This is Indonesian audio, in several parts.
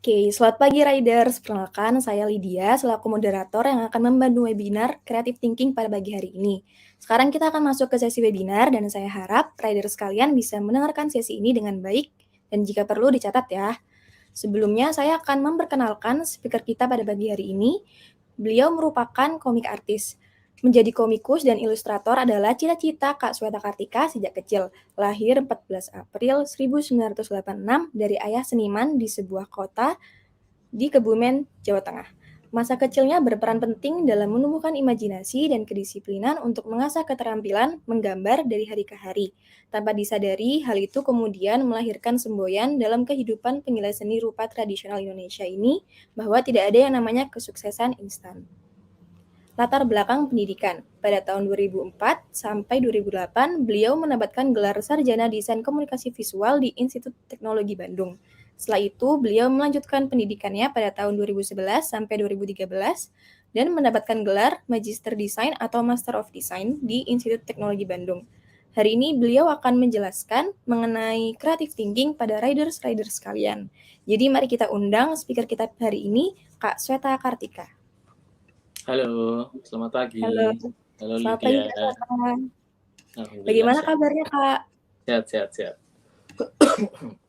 Oke, selamat pagi Riders. Perkenalkan, saya Lydia selaku moderator yang akan membantu webinar Creative Thinking pada pagi hari ini. Sekarang kita akan masuk ke sesi webinar dan saya harap Riders kalian bisa mendengarkan sesi ini dengan baik dan jika perlu dicatat ya. Sebelumnya saya akan memperkenalkan speaker kita pada pagi hari ini. Beliau merupakan komik artis. Menjadi komikus dan ilustrator adalah cita-cita Kak Sweta Kartika sejak kecil. Lahir 14 April 1986 dari ayah seniman di sebuah kota di Kebumen, Jawa Tengah. Masa kecilnya berperan penting dalam menumbuhkan imajinasi dan kedisiplinan untuk mengasah keterampilan menggambar dari hari ke hari. Tanpa disadari, hal itu kemudian melahirkan semboyan dalam kehidupan penilai seni rupa tradisional Indonesia ini bahwa tidak ada yang namanya kesuksesan instan. Latar belakang pendidikan. Pada tahun 2004 sampai 2008, beliau mendapatkan gelar sarjana desain komunikasi visual di Institut Teknologi Bandung. Setelah itu, beliau melanjutkan pendidikannya pada tahun 2011 sampai 2013 dan mendapatkan gelar Magister Desain atau Master of Design di Institut Teknologi Bandung. Hari ini beliau akan menjelaskan mengenai creative thinking pada riders-riders sekalian. Jadi mari kita undang speaker kita hari ini, Kak Sweta Kartika. Halo, selamat pagi. Halo, Halo selamat pagi Lydia. Kak Sweta. Alhamdulillah Bagaimana sehat. kabarnya Kak? Sehat.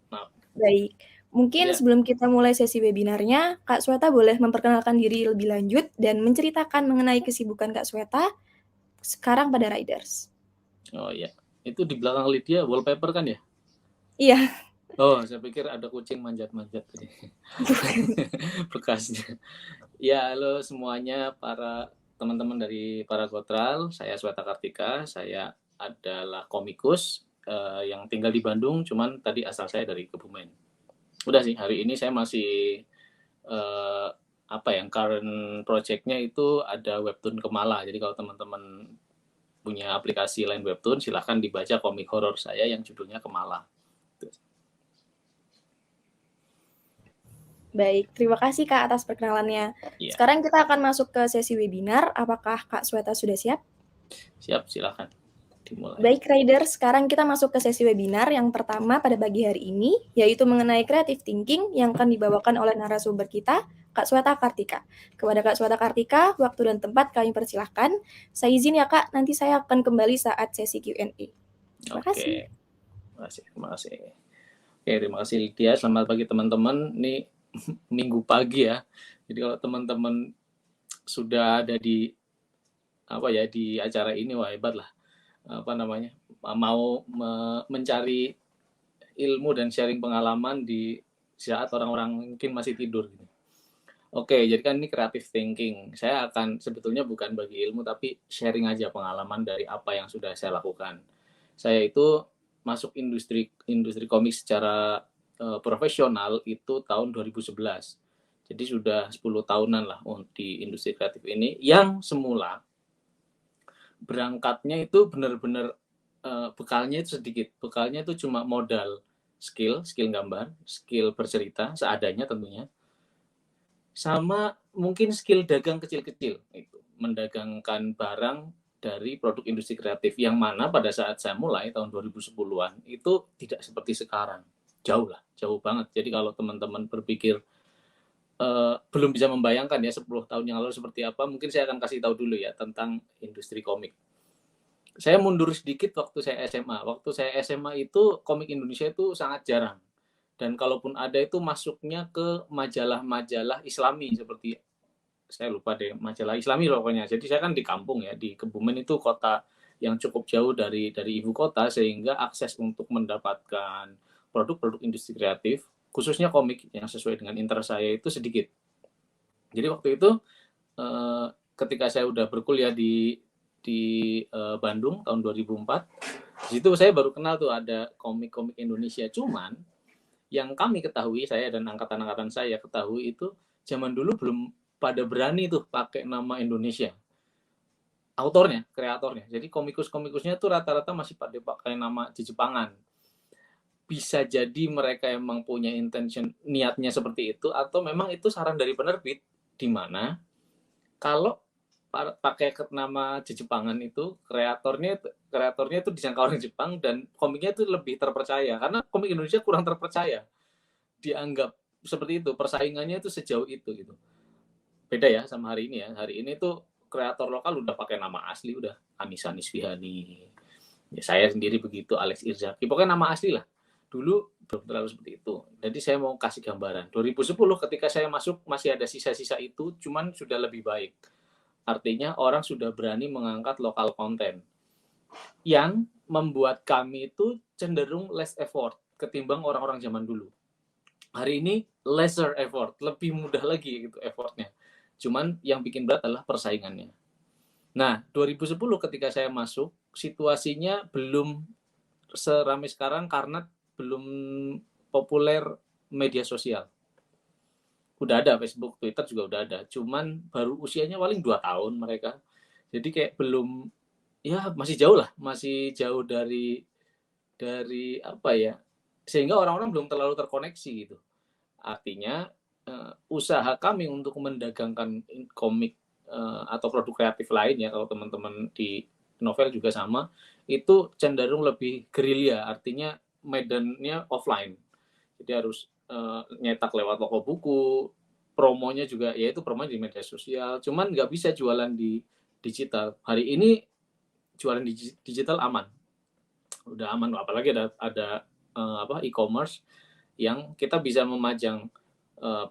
Maaf. Baik. Mungkin Ya, sebelum kita mulai sesi webinarnya, Kak Sweta boleh memperkenalkan diri lebih lanjut dan menceritakan mengenai kesibukan Kak Sweta sekarang pada Riders. oh ya. Itu di belakang Lydia wallpaper kan ya? Iya, Oh, saya pikir ada kucing manjat-manjat tadi. Bekasnya. Ya, halo semuanya para teman-teman dari para Gotral. Saya Sweta Kartika. Saya adalah komikus yang tinggal di Bandung, cuman tadi asal saya dari Kebumen. Udah sih, hari ini saya masih yang current project-nya itu ada webtoon Kemala. Jadi kalau teman-teman punya aplikasi lain webtoon, silahkan dibaca komik horor saya yang judulnya Kemala. baik. Terima kasih Kak atas perkenalannya. Ya, Sekarang kita akan masuk ke sesi webinar. Apakah Kak Sweta sudah siap? siap, silahkan dimulai. Baik Riders, sekarang kita masuk ke sesi webinar yang pertama pada pagi hari ini, yaitu mengenai creative thinking yang akan dibawakan oleh narasumber kita, Kak Sweta Kartika. Kepada Kak Sweta Kartika, waktu dan tempat kami persilahkan. Saya izin ya Kak, nanti saya akan kembali saat sesi Q&A. Terima kasih. Terima kasih. Oke, terima kasih Lydia. Selamat pagi teman-teman. Ini minggu pagi ya. Jadi kalau teman-teman sudah ada di di acara ini, wah hebat lah. Mau mencari ilmu dan sharing pengalaman di saat orang-orang mungkin masih tidur gitu. Oke, jadi kan ini creative thinking. Saya akan sebetulnya bukan bagi ilmu, tapi sharing aja pengalaman dari apa yang sudah saya lakukan. Saya itu masuk industri komik secara profesional itu tahun 2011. Jadi sudah 10 tahunan lah di industri kreatif ini. Yang semula berangkatnya itu benar-benar bekalnya itu sedikit. Bekalnya itu cuma modal skill gambar, skill bercerita seadanya tentunya, sama mungkin skill dagang kecil-kecil, itu mendagangkan barang dari produk industri kreatif yang mana pada saat saya mulai tahun 2010-an itu tidak seperti sekarang, jauh banget. Jadi kalau teman-teman berpikir belum bisa membayangkan ya 10 tahun yang lalu seperti apa, mungkin saya akan kasih tahu dulu ya tentang industri komik. Saya mundur sedikit waktu saya SMA. Waktu saya SMA itu komik Indonesia itu sangat jarang. Dan kalaupun ada itu masuknya ke majalah-majalah Islami seperti saya lupa deh majalah Islami pokoknya. Jadi saya kan di kampung ya, di Kebumen itu kota yang cukup jauh dari ibu kota sehingga akses untuk mendapatkan produk-produk industri kreatif khususnya komik yang sesuai dengan interest saya itu sedikit. Jadi waktu itu ketika saya udah berkuliah di Bandung tahun 2004, di situ saya baru kenal tuh ada komik-komik Indonesia. Cuman yang kami ketahui, saya dan angkatan-angkatan saya ketahui itu zaman dulu belum pada berani tuh pakai nama Indonesia. Autornya, kreatornya. Jadi komikus-komikusnya tuh rata-rata masih pada pakai nama di Jepangan. Bisa jadi mereka emang punya intention niatnya seperti itu atau memang itu saran dari penerbit di mana kalau pakai nama Jepangan itu kreatornya itu disangka orang Jepang dan komiknya itu lebih terpercaya karena komik Indonesia kurang terpercaya, dianggap seperti itu, persaingannya itu sejauh itu gitu. Beda ya sama hari ini ya. Hari ini tuh kreator lokal udah pakai nama asli, udah Anissa Nisfihani. Ya, saya sendiri begitu, Alex Irzaki. Pokoknya nama asli lah. Dulu belum terlalu seperti itu. Jadi saya mau kasih gambaran. 2010 ketika saya masuk masih ada sisa-sisa itu, cuman sudah lebih baik. Artinya orang sudah berani mengangkat lokal konten yang membuat kami itu cenderung less effort ketimbang orang-orang zaman dulu. Hari ini lesser effort, lebih mudah lagi gitu effortnya. Cuman yang bikin berat adalah persaingannya. Nah, 2010 ketika saya masuk, situasinya belum seramai sekarang karena belum populer media sosial. Udah ada Facebook, Twitter juga udah ada. Cuman baru usianya paling 2 tahun mereka. Jadi kayak belum, ya masih jauh lah, masih jauh dari apa ya, sehingga orang-orang belum terlalu terkoneksi gitu. Artinya usaha kami untuk mendagangkan komik atau produk kreatif lain ya, kalau teman-teman di novel juga sama, itu cenderung lebih gerilya, artinya medannya offline. Jadi harus nyetak lewat toko buku, promonya juga ya itu promonya di media sosial, cuman nggak bisa jualan di digital. Hari ini jualan di digital aman, udah aman, apalagi ada apa e-commerce yang kita bisa memajang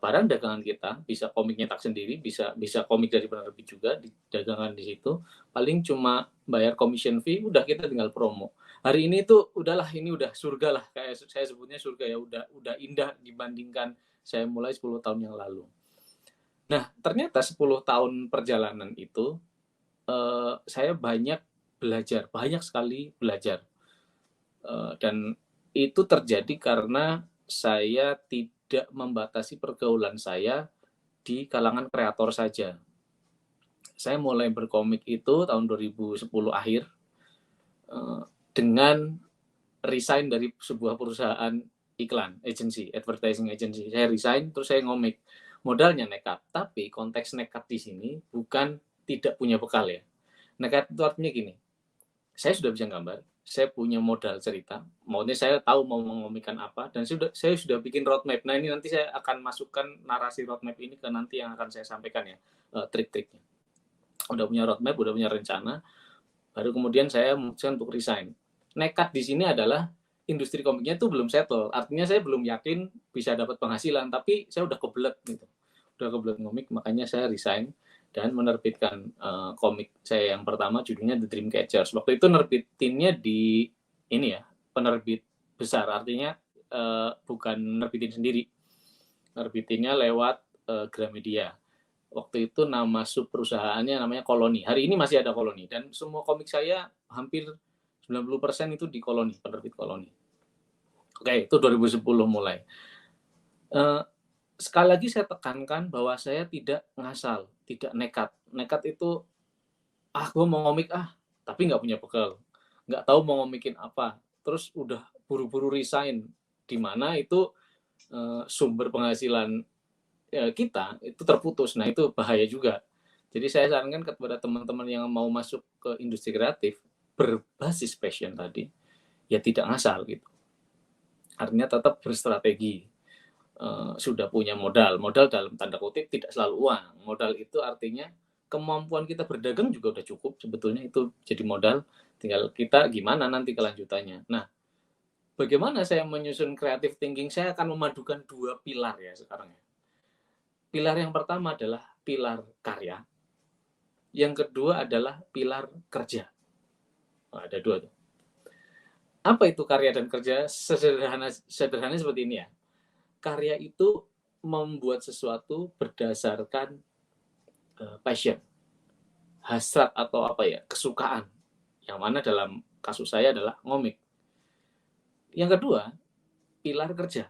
barang dagangan kita, bisa komik nyetak sendiri, bisa bisa komik dari penerbit juga di dagangan di situ. Paling cuma bayar commission fee, udah kita tinggal promo. Hari ini tuh udahlah, ini udah surga lah, kayak saya sebutnya surga ya, udah indah dibandingkan saya mulai 10 tahun yang lalu. Nah, ternyata 10 tahun perjalanan itu saya banyak sekali belajar. Dan itu terjadi karena saya tidak membatasi pergaulan saya di kalangan kreator saja. Saya mulai berkomik itu tahun 2010 akhir dengan resign dari sebuah perusahaan iklan, agency, advertising agency. Saya resign, terus saya ngomik. Modalnya nekat, tapi konteks nekat di sini bukan tidak punya bekal ya. Nekat itu artinya gini, saya sudah bisa gambar, saya punya modal cerita, maunya saya tahu mau mengomikan apa, dan saya sudah bikin roadmap. Nah ini nanti saya akan masukkan narasi roadmap ini ke nanti yang akan saya sampaikan ya, trik-triknya. Udah punya roadmap, udah punya rencana, baru kemudian saya memutuskan untuk resign. Nekat di sini adalah industri komiknya itu belum settle, artinya saya belum yakin bisa dapat penghasilan, tapi saya udah kebelet gitu, udah kebelet komik, makanya saya resign dan menerbitkan komik saya yang pertama, judulnya The Dreamcatchers. Waktu itu nerbitinnya di ini ya, penerbit besar, artinya bukan nerbitin sendiri, nerbitinnya lewat Gramedia. Waktu itu nama sub perusahaannya namanya Koloni. Hari ini masih ada Koloni, dan semua komik saya hampir 90% itu di Koloni, penerbit Koloni. Oke, itu 2010 mulai. Sekali lagi saya tekankan bahwa saya tidak ngasal, tidak nekat. Nekat itu, gue mau ngomik tapi nggak punya bekal, nggak tahu mau ngomikin apa, terus udah buru-buru resign, di mana itu sumber penghasilan kita itu terputus. Nah itu bahaya juga. Jadi saya sarankan kepada teman-teman yang mau masuk ke industri kreatif berbasis passion tadi, ya tidak ngasal gitu. Artinya tetap berstrategi. Sudah punya modal dalam tanda kutip tidak selalu uang. Modal itu artinya kemampuan kita berdagang juga udah cukup sebetulnya, itu jadi modal. Tinggal kita gimana nanti kelanjutannya. Nah, bagaimana saya menyusun creative thinking? Saya akan memadukan 2 pilar ya sekarang ya. Pilar yang pertama adalah pilar karya. Yang kedua adalah pilar kerja. Ada 2 tuh. Apa itu karya dan kerja? Sederhana seperti ini ya. Karya itu membuat sesuatu berdasarkan passion, hasrat atau apa ya, kesukaan. Yang mana dalam kasus saya adalah ngomik. Yang kedua, pilar kerja.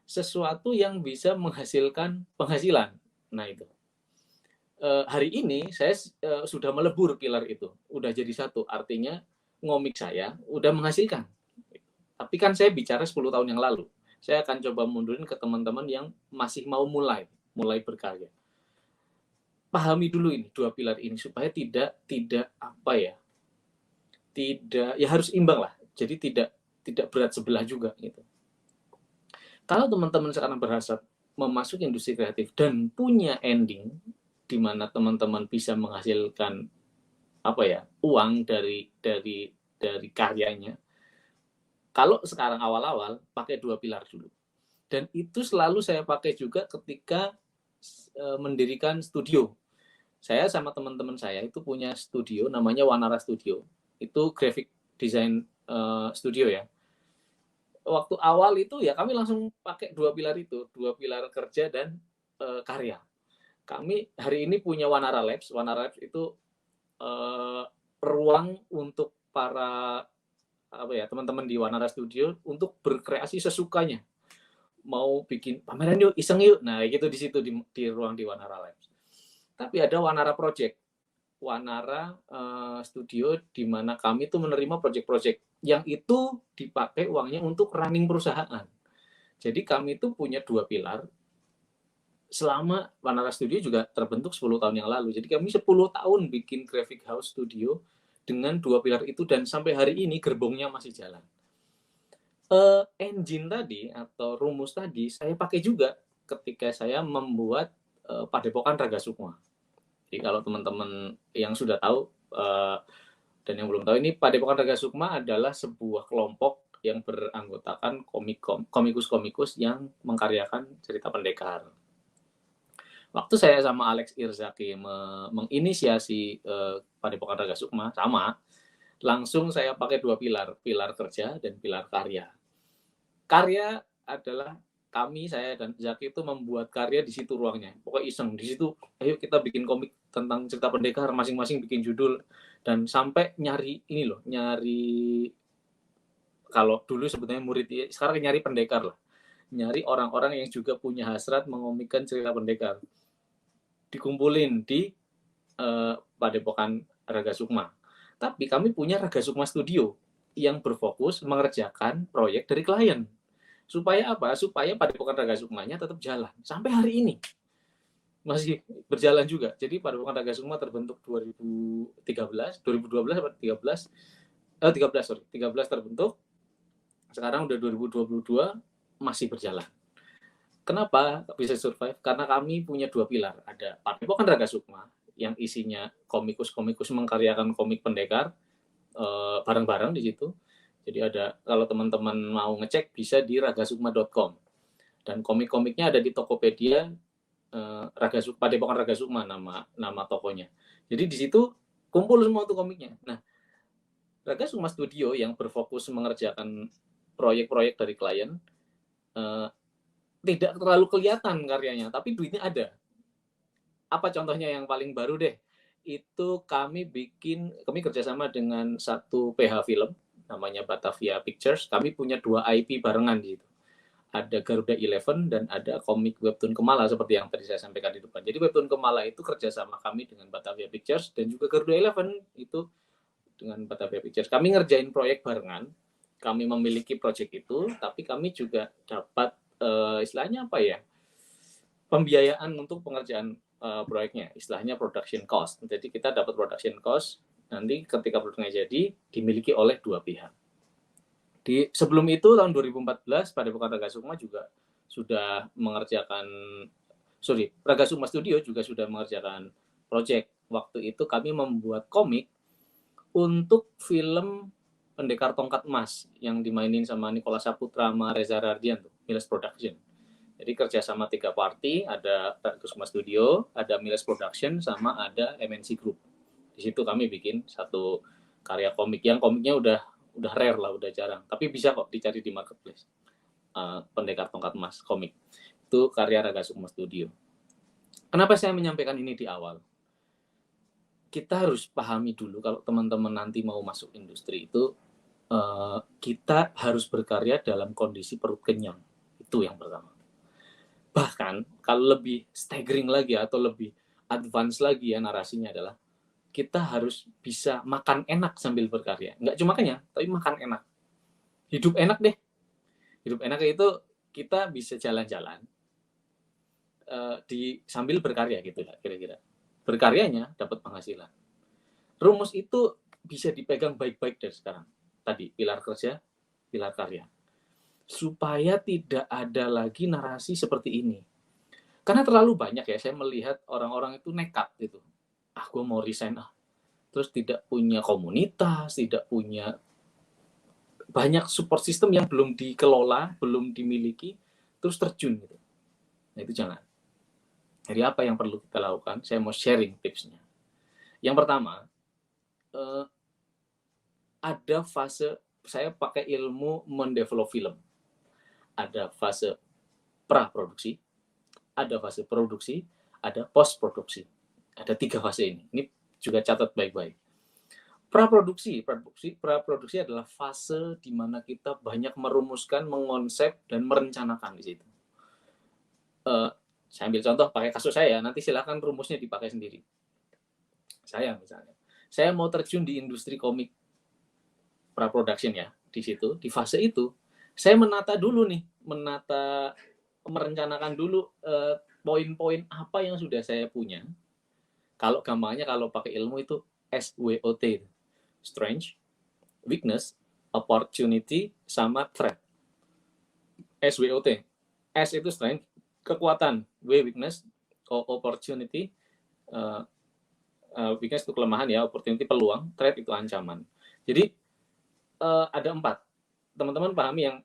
Sesuatu yang bisa menghasilkan penghasilan. Nah itu. Hari ini saya sudah melebur pilar itu. Udah jadi satu. Artinya ngomik saya udah menghasilkan. Tapi kan saya bicara 10 tahun yang lalu. Saya akan coba mundurin ke teman-teman yang masih mau mulai berkarya. Pahami dulu ini 2 pilar ini supaya tidak apa ya, tidak ya, harus imbang lah. Jadi tidak berat sebelah juga gitu. Kalau teman-teman sekarang berhasrat memasuki industri kreatif dan punya ending di mana teman-teman bisa menghasilkan uang dari karyanya. Kalau sekarang awal-awal pakai 2 pilar dulu. Dan itu selalu saya pakai juga ketika mendirikan studio. Saya sama teman-teman saya itu punya studio namanya Wanara Studio. Itu graphic design studio ya. Waktu awal itu ya kami langsung pakai 2 pilar itu, 2 pilar kerja dan karya. Kami hari ini punya Wanara Labs. Wanara Labs itu ruang untuk para teman-teman di Wanara Studio untuk berkreasi sesukanya. Mau bikin pameran yuk, iseng yuk. Nah, gitu di situ di ruang di Wanara Labs. Tapi ada Wanara Project. Wanara Studio di mana kami tuh menerima project-project yang itu dipakai uangnya untuk running perusahaan. Jadi kami itu punya 2 pilar. Selama Wanara Studio juga terbentuk 10 tahun yang lalu. Jadi kami 10 tahun bikin graphic house studio dengan 2 pilar itu dan sampai hari ini gerbongnya masih jalan. Engine tadi atau rumus tadi saya pakai juga ketika saya membuat Padepokan Raga Sukma. Jadi kalau teman-teman yang sudah tahu dan yang belum tahu, ini Padepokan Raga Sukma adalah sebuah kelompok yang beranggotakan komikus-komikus yang mengkaryakan cerita pendekar. Waktu saya sama Alex Irzaki menginisiasi Padepokan Raga Sukma, langsung saya pakai 2 pilar, pilar kerja dan pilar karya. Karya adalah saya dan Zaki itu membuat karya di situ ruangnya. Pokoknya iseng di situ. Ayo kita bikin komik tentang cerita pendekar, masing-masing bikin judul dan sampai nyari kalau dulu sebetulnya murid, sekarang nyari pendekar lah. Nyari orang-orang yang juga punya hasrat mengomikan cerita pendekar. Dikumpulin di Padepokan Raga Sukma. Tapi kami punya Raga Sukma Studio yang berfokus mengerjakan proyek dari klien. Supaya apa? Supaya Padepokan Raga Sukmanya tetap jalan sampai hari ini. Masih berjalan juga. Jadi Padepokan Raga Sukma terbentuk 2013 atau 13 terbentuk. Sekarang udah 2022 masih berjalan. Kenapa bisa survive? Karena kami punya 2 pilar. Ada Padepokan Raga Sukma yang isinya komikus-komikus mengkaryakan komik pendekar bareng-bareng di situ. Jadi ada, kalau teman-teman mau ngecek bisa di ragasukma.com. Dan komik-komiknya ada di Tokopedia Padepokan Raga Sukma nama tokonya. Jadi di situ kumpul semua tuh komiknya. Nah, Raga Sukma Studio yang berfokus mengerjakan proyek-proyek dari klien tidak terlalu kelihatan karyanya, tapi duitnya ada. Apa contohnya yang paling baru deh? Itu kami kerjasama dengan satu PH film namanya Batavia Pictures. Kami punya 2 IP barengan di situ. Ada Garuda Eleven dan ada komik webtoon Kemala seperti yang tadi saya sampaikan di depan. Jadi webtoon Kemala itu kerjasama kami dengan Batavia Pictures dan juga Garuda Eleven itu dengan Batavia Pictures. Kami ngerjain proyek barengan. Kami memiliki proyek itu, tapi kami juga dapat istilahnya pembiayaan untuk pengerjaan proyeknya, istilahnya production cost. Jadi kita dapat production cost, nanti ketika produknya jadi dimiliki oleh 2 pihak. Sebelum itu tahun 2014 Padepokan Raga Sukma juga sudah mengerjakan Raga Sukma Studio juga sudah mengerjakan proyek. Waktu itu kami membuat komik untuk film Pendekar Tongkat Emas yang dimainin sama Nicholas Saputra sama Reza Rardian tuh, Miles Production. Jadi kerjasama 3 party, ada Kusuma Studio, ada Miles Production, sama ada MNC Group. Di situ kami bikin satu karya komik yang komiknya udah rare lah, udah jarang. Tapi bisa kok dicari di marketplace. Pendekar Tongkat Emas komik. Itu karya Raga Sukma Studio. Kenapa saya menyampaikan ini di awal? Kita harus pahami dulu kalau teman-teman nanti mau masuk industri itu, kita harus berkarya dalam kondisi perut kenyang. Itu yang pertama. Bahkan kalau lebih staggering lagi atau lebih advance lagi ya narasinya adalah kita harus bisa makan enak sambil berkarya. Nggak cuma kenyang, tapi makan enak. Hidup enak deh. Hidup enak itu kita bisa jalan-jalan sambil berkarya gitu lah kira-kira. Berkaryanya dapat penghasilan. Rumus itu bisa dipegang baik-baik dari sekarang. Tadi pilar kerja, pilar karya. supaya tidak ada lagi narasi seperti ini. Karena terlalu banyak ya, saya melihat orang-orang itu nekat gitu. Gue mau resign Terus tidak punya komunitas, tidak punya banyak support system yang belum dikelola, belum dimiliki, terus terjun gitu. Nah itu jangan. Jadi apa yang perlu kita lakukan? Saya mau sharing tipsnya. Yang pertama, ada fase, saya pakai ilmu mendevelop film. Ada fase pra-produksi, ada fase produksi, ada post-produksi. Ada 3 fase ini. Ini juga catat baik-baik. Pra-produksi adalah fase di mana kita banyak merumuskan, mengonsep, dan merencanakan di situ. Saya ambil contoh pakai kasus saya, nanti silakan rumusnya dipakai sendiri. Saya misalnya, saya mau terjun di industri komik pra-production ya, di situ, di fase itu, saya menata dulu nih, merencanakan dulu poin-poin apa yang sudah saya punya. Kalau gampangnya, kalau pakai ilmu itu SWOT, strength, weakness, opportunity, sama threat. SWOT. S itu strength, kekuatan. W weakness, opportunity, weakness itu kelemahan ya, opportunity peluang, threat itu ancaman. Jadi ada 4. Teman-teman pahami yang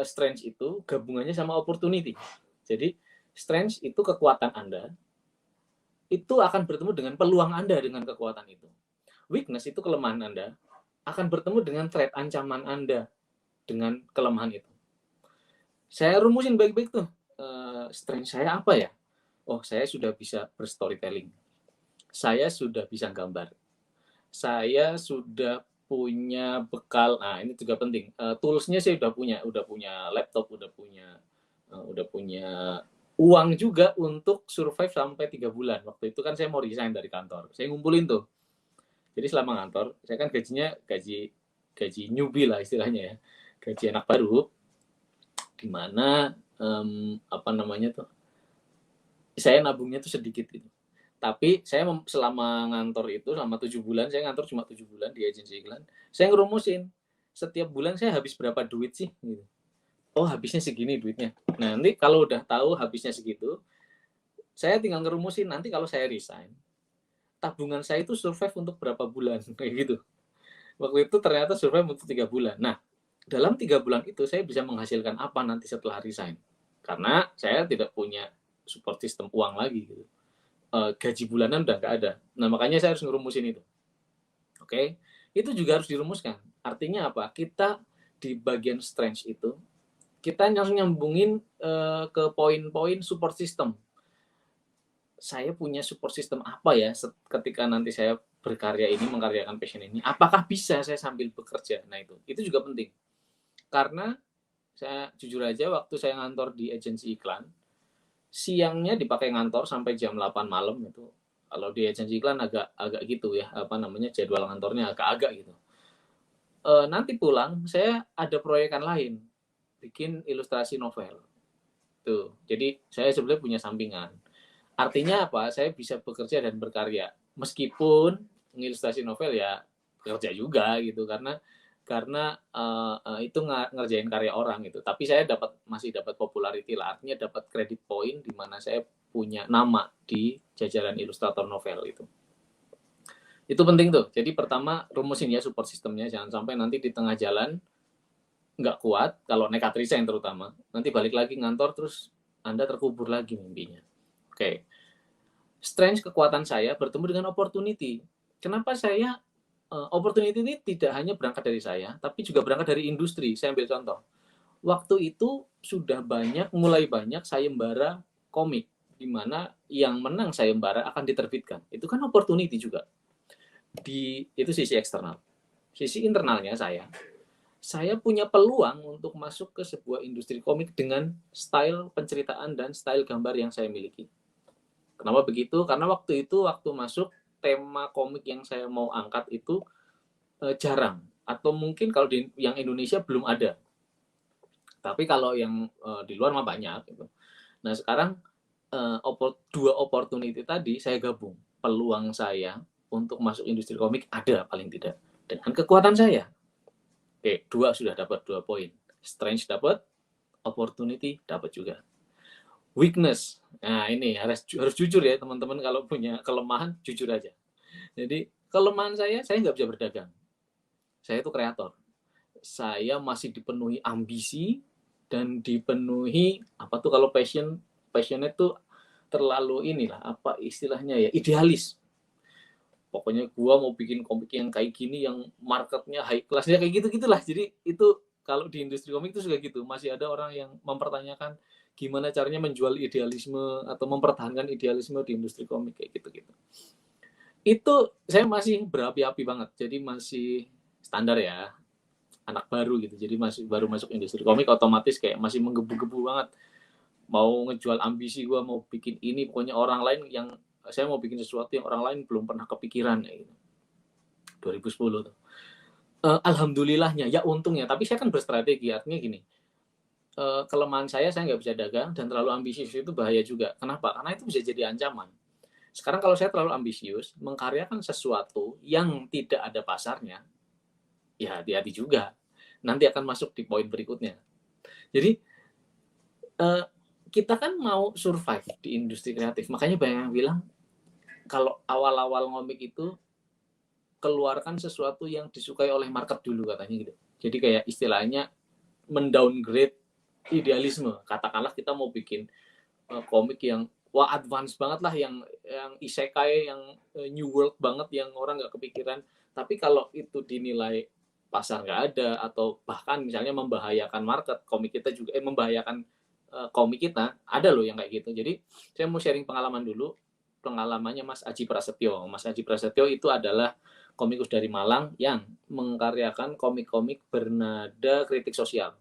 strength itu gabungannya sama opportunity. Jadi strength itu kekuatan Anda, itu akan bertemu dengan peluang Anda dengan kekuatan itu. Weakness itu kelemahan Anda, akan bertemu dengan threat, ancaman Anda dengan kelemahan itu. Saya rumusin baik-baik tuh. Strength saya apa ya? Oh, saya sudah bisa berstorytelling. Saya sudah bisa gambar. Saya sudah punya bekal. Nah, ini juga penting. Toolsnya saya udah punya laptop, udah punya uang juga untuk survive sampai 3 bulan. Waktu itu kan saya mau resign dari kantor. Saya ngumpulin tuh. Jadi selama ngantor, saya kan gajinya gaji newbie lah istilahnya ya. Gaji anak baru, di mana apa namanya tuh, saya nabungnya tuh sedikit gitu. Tapi saya selama ngantor itu, selama 7 bulan, saya ngantor cuma 7 bulan di agensi iklan, saya ngerumusin, setiap bulan saya habis berapa duit sih? Gitu. Oh, habisnya segini duitnya. Nah, nanti kalau udah tahu habisnya segitu, saya tinggal ngerumusin, nanti kalau saya resign, tabungan saya itu survive untuk berapa bulan, kayak gitu. Waktu itu ternyata survive untuk 3 bulan. Nah, dalam 3 bulan itu saya bisa menghasilkan apa nanti setelah resign? Karena saya tidak punya support system uang lagi gitu. Gaji bulanan udah nggak ada. Nah, makanya saya harus ngerumusin itu. Oke, itu juga harus dirumuskan. Artinya apa? Kita di bagian strength itu, kita langsung nyambungin ke poin-poin support system. Saya punya support system apa ya ketika nanti saya berkarya ini, mengkaryakan passion ini? Apakah bisa saya sambil bekerja? Nah, itu juga penting. Karena saya jujur aja, waktu saya ngantor di agensi iklan, siangnya dipakai ngantor sampai jam 8 malam itu. Kalau di agensi iklan agak gitu ya, apa namanya, jadwal ngantornya agak-agak gitu. Nanti pulang saya ada proyekan lain, bikin ilustrasi novel. Tuh. Jadi saya sebenarnya punya sampingan. Artinya apa? Saya bisa bekerja dan berkarya meskipun mengilustrasi novel ya bekerja juga gitu, karena itu ngerjain karya orang gitu. Tapi saya masih dapat popularity lah, artinya dapat credit point di mana saya punya nama di jajaran ilustrator novel itu. Itu penting tuh. Jadi pertama rumusin ya support sistemnya, jangan sampai nanti di tengah jalan nggak kuat, kalau nekat resign terutama, nanti balik lagi ngantor terus Anda terkubur lagi mimpinya. Oke. Strength, kekuatan saya bertemu dengan opportunity. Kenapa saya opportunity ini tidak hanya berangkat dari saya, tapi juga berangkat dari industri. Saya ambil contoh. Waktu itu sudah mulai banyak sayembara komik, di mana yang menang sayembara akan diterbitkan. Itu kan opportunity juga. Itu sisi eksternal. Sisi internalnya saya punya peluang untuk masuk ke sebuah industri komik dengan style penceritaan dan style gambar yang saya miliki. Kenapa begitu? Karena waktu masuk, tema komik yang saya mau angkat itu jarang, atau mungkin kalau yang Indonesia belum ada. Tapi kalau yang di luar mah banyak gitu. Nah, sekarang dua opportunity tadi saya gabung. Peluang saya untuk masuk industri komik ada paling tidak dengan kekuatan saya. Oke, sudah dapat 2 poin. Strength dapat, opportunity dapat juga. Weakness, nah ini harus jujur ya teman-teman, kalau punya kelemahan jujur aja. Jadi kelemahan saya nggak bisa berdagang. Saya itu kreator. Saya masih dipenuhi ambisi dan dipenuhi apa tuh kalau passionate tuh terlalu inilah apa istilahnya ya, idealis. Pokoknya gua mau bikin komik yang kayak gini, yang marketnya high class ya, kayak gitu gitulah. Jadi itu kalau di industri komik itu juga gitu, masih ada orang yang mempertanyakan gimana caranya menjual idealisme atau mempertahankan idealisme di industri komik kayak gitu gitu. Itu saya masih berapi-api banget, jadi masih standar ya, anak baru gitu, jadi masih baru masuk industri komik, otomatis kayak masih menggebu-gebu banget, mau ngejual ambisi gue, mau bikin ini, pokoknya orang lain yang, saya mau bikin sesuatu yang orang lain belum pernah kepikiran kayak gitu. 2010 tuh. Alhamdulillahnya, ya untungnya, tapi saya kan berstrategi, artinya gini, kelemahan saya nggak bisa dagang, dan terlalu ambisius itu bahaya juga. Kenapa? Karena itu bisa jadi ancaman. Sekarang kalau saya terlalu ambisius, mengkaryakan sesuatu yang tidak ada pasarnya, ya hati-hati juga. Nanti akan masuk di poin berikutnya. Jadi kita kan mau survive di industri kreatif. Makanya banyak yang bilang kalau awal-awal ngomik itu keluarkan sesuatu yang disukai oleh market dulu katanya gitu. Jadi kayak istilahnya mendowngrade idealisme. Katakanlah kita mau bikin komik yang wah advance banget lah, yang isekai, yang new world banget, yang orang nggak kepikiran. Tapi kalau itu dinilai pasar nggak ada, atau bahkan misalnya membahayakan market, komik kita juga membahayakan komik kita, ada loh yang kayak gitu. Jadi saya mau sharing pengalaman dulu, pengalamannya Mas Aji Prasetyo. Mas Aji Prasetyo itu adalah komikus dari Malang yang mengkaryakan komik-komik bernada kritik sosial.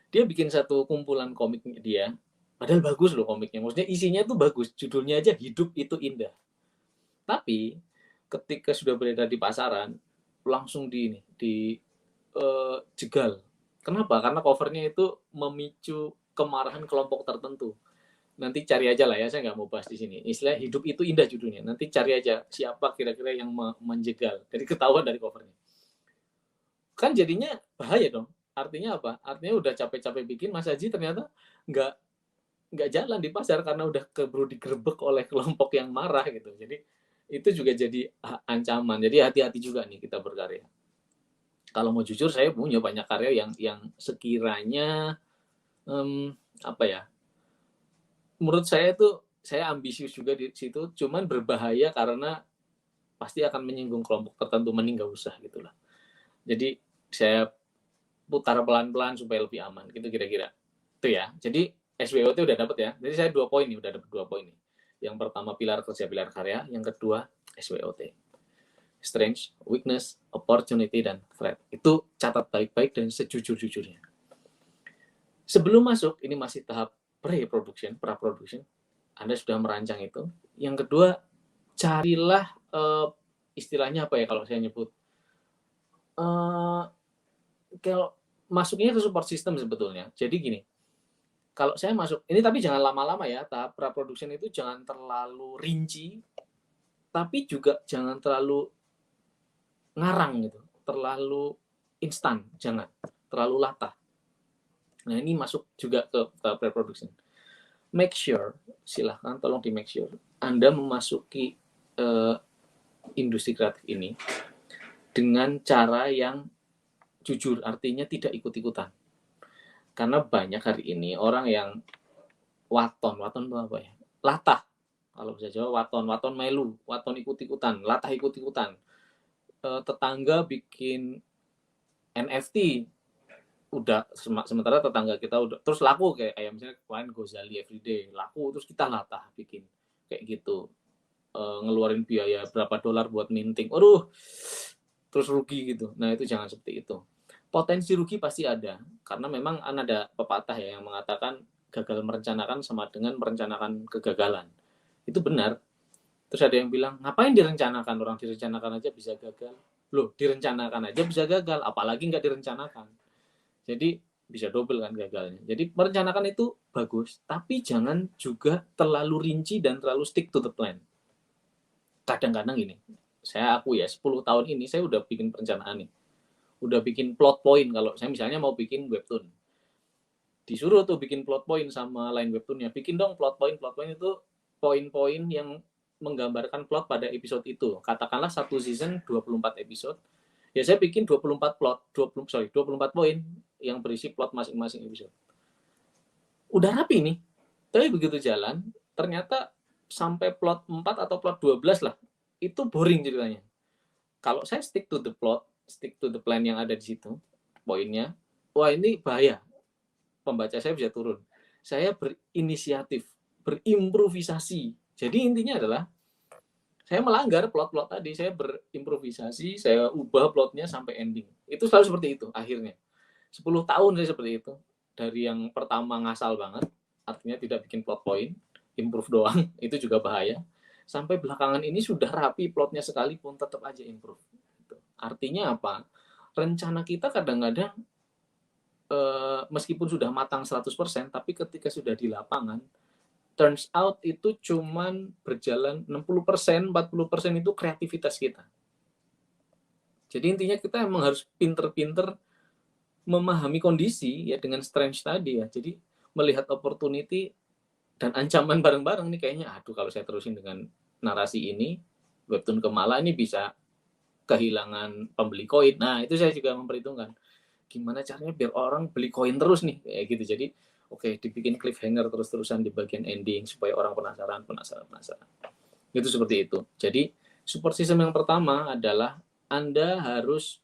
Dia bikin satu kumpulan komik dia, padahal bagus loh komiknya, maksudnya isinya tuh bagus, judulnya aja Hidup Itu Indah. Tapi ketika sudah beredar di pasaran, langsung jegal. Kenapa? Karena covernya itu memicu kemarahan kelompok tertentu. Nanti cari aja lah ya, saya nggak mau bahas di sini. Istilah Hidup Itu Indah judulnya. Nanti cari aja siapa kira-kira yang menjegal. Jadi ketahuan dari covernya. Kan jadinya bahaya dong. Artinya apa? Artinya udah capek-capek bikin, Mas Haji ternyata nggak nggak jalan di pasar karena udah keburu digerebek oleh kelompok yang marah gitu. Jadi itu juga jadi ancaman. Jadi hati-hati juga nih kita berkarya. Kalau mau jujur, saya punya banyak karya yang sekiranya apa ya? Menurut saya itu saya ambisius juga di situ, cuman berbahaya karena pasti akan menyinggung kelompok tertentu, mending nggak usah gitulah. Jadi saya putar pelan-pelan supaya lebih aman gitu kira-kira. Itu ya. Jadi SWOT udah dapet ya. Jadi saya 2 poin nih, udah dapet 2 poin nih. Yang pertama pilar kerja, pilar karya, yang kedua SWOT. Strength, weakness, opportunity, dan threat. Itu catat baik-baik dan sejujur-jujurnya. Sebelum masuk, ini masih tahap pre-production, pra-production, Anda sudah merancang itu. Yang kedua, carilah istilahnya apa ya kalau saya nyebut, kalau masuknya ke support system sebetulnya. Jadi gini, kalau saya masuk ini, tapi jangan lama-lama ya, tahap pra-production itu jangan terlalu rinci, tapi juga jangan terlalu ngarang gitu, terlalu instan, jangan terlalu latah. Nah ini masuk juga ke tahap pre-production. Make sure, silahkan tolong di make sure Anda memasuki industri kreatif ini dengan cara yang jujur, artinya tidak ikut-ikutan. Karena banyak hari ini orang yang waton itu apa ya? Latah. Kalau bisa jawab waton melu, waton ikut-ikutan, latah ikut-ikutan. Tetangga bikin NFT, udah sementara tetangga kita udah terus laku, kayak misalnya kemarin Gozali Everyday laku, terus kita latah bikin kayak gitu, ngeluarin biaya berapa dolar buat minting, aduh, terus rugi gitu. Nah itu jangan seperti itu. Potensi rugi pasti ada, karena memang ada pepatah ya yang mengatakan gagal merencanakan sama dengan merencanakan kegagalan. Itu benar. Terus ada yang bilang, ngapain direncanakan, orang direncanakan aja bisa gagal. Loh, direncanakan aja bisa gagal, apalagi nggak direncanakan. Jadi bisa double kan gagalnya. Jadi merencanakan itu bagus, tapi jangan juga terlalu rinci dan terlalu stick to the plan. Kadang-kadang gini, saya aku ya 10 tahun ini saya udah bikin perencanaan nih. udah bikin plot point. Kalau saya misalnya mau bikin webtoon, disuruh tuh bikin plot point sama line webtoonnya, bikin dong plot point itu poin-poin yang menggambarkan plot pada episode itu. Katakanlah satu season 24 episode, ya saya bikin 24 plot, 24 poin yang berisi plot masing-masing episode. Udah rapi nih, tapi begitu jalan, ternyata sampai plot 4 atau plot 12 lah, itu boring ceritanya. Kalau saya stick to the plot, stick to the plan yang ada di situ, poinnya, wah ini bahaya, pembaca saya bisa turun. Saya berinisiatif, berimprovisasi. Jadi intinya adalah saya melanggar plot-plot tadi, saya berimprovisasi, saya ubah plotnya sampai ending. Itu selalu seperti itu akhirnya. 10 tahun saya seperti itu. Dari yang pertama ngasal banget, artinya tidak bikin plot point, improve doang, itu juga bahaya. Sampai belakangan ini sudah rapi plotnya sekalipun tetap aja improve. Artinya apa? Rencana kita kadang-kadang meskipun sudah matang 100%, tapi ketika sudah di lapangan, turns out itu cuman berjalan 60%, 40% itu kreativitas kita. Jadi intinya kita emang harus pinter-pinter memahami kondisi ya dengan strength tadi ya. Jadi melihat opportunity dan ancaman bareng-bareng nih kayaknya, aduh kalau saya terusin dengan narasi ini, webtoon Kemala ini bisa kehilangan pembeli koin. Nah, itu saya juga memperhitungkan. Gimana caranya biar orang beli koin terus nih, kayak gitu. Jadi, oke, dibikin cliffhanger terus-terusan di bagian ending supaya orang penasaran. Itu seperti itu. Jadi, support system yang pertama adalah Anda harus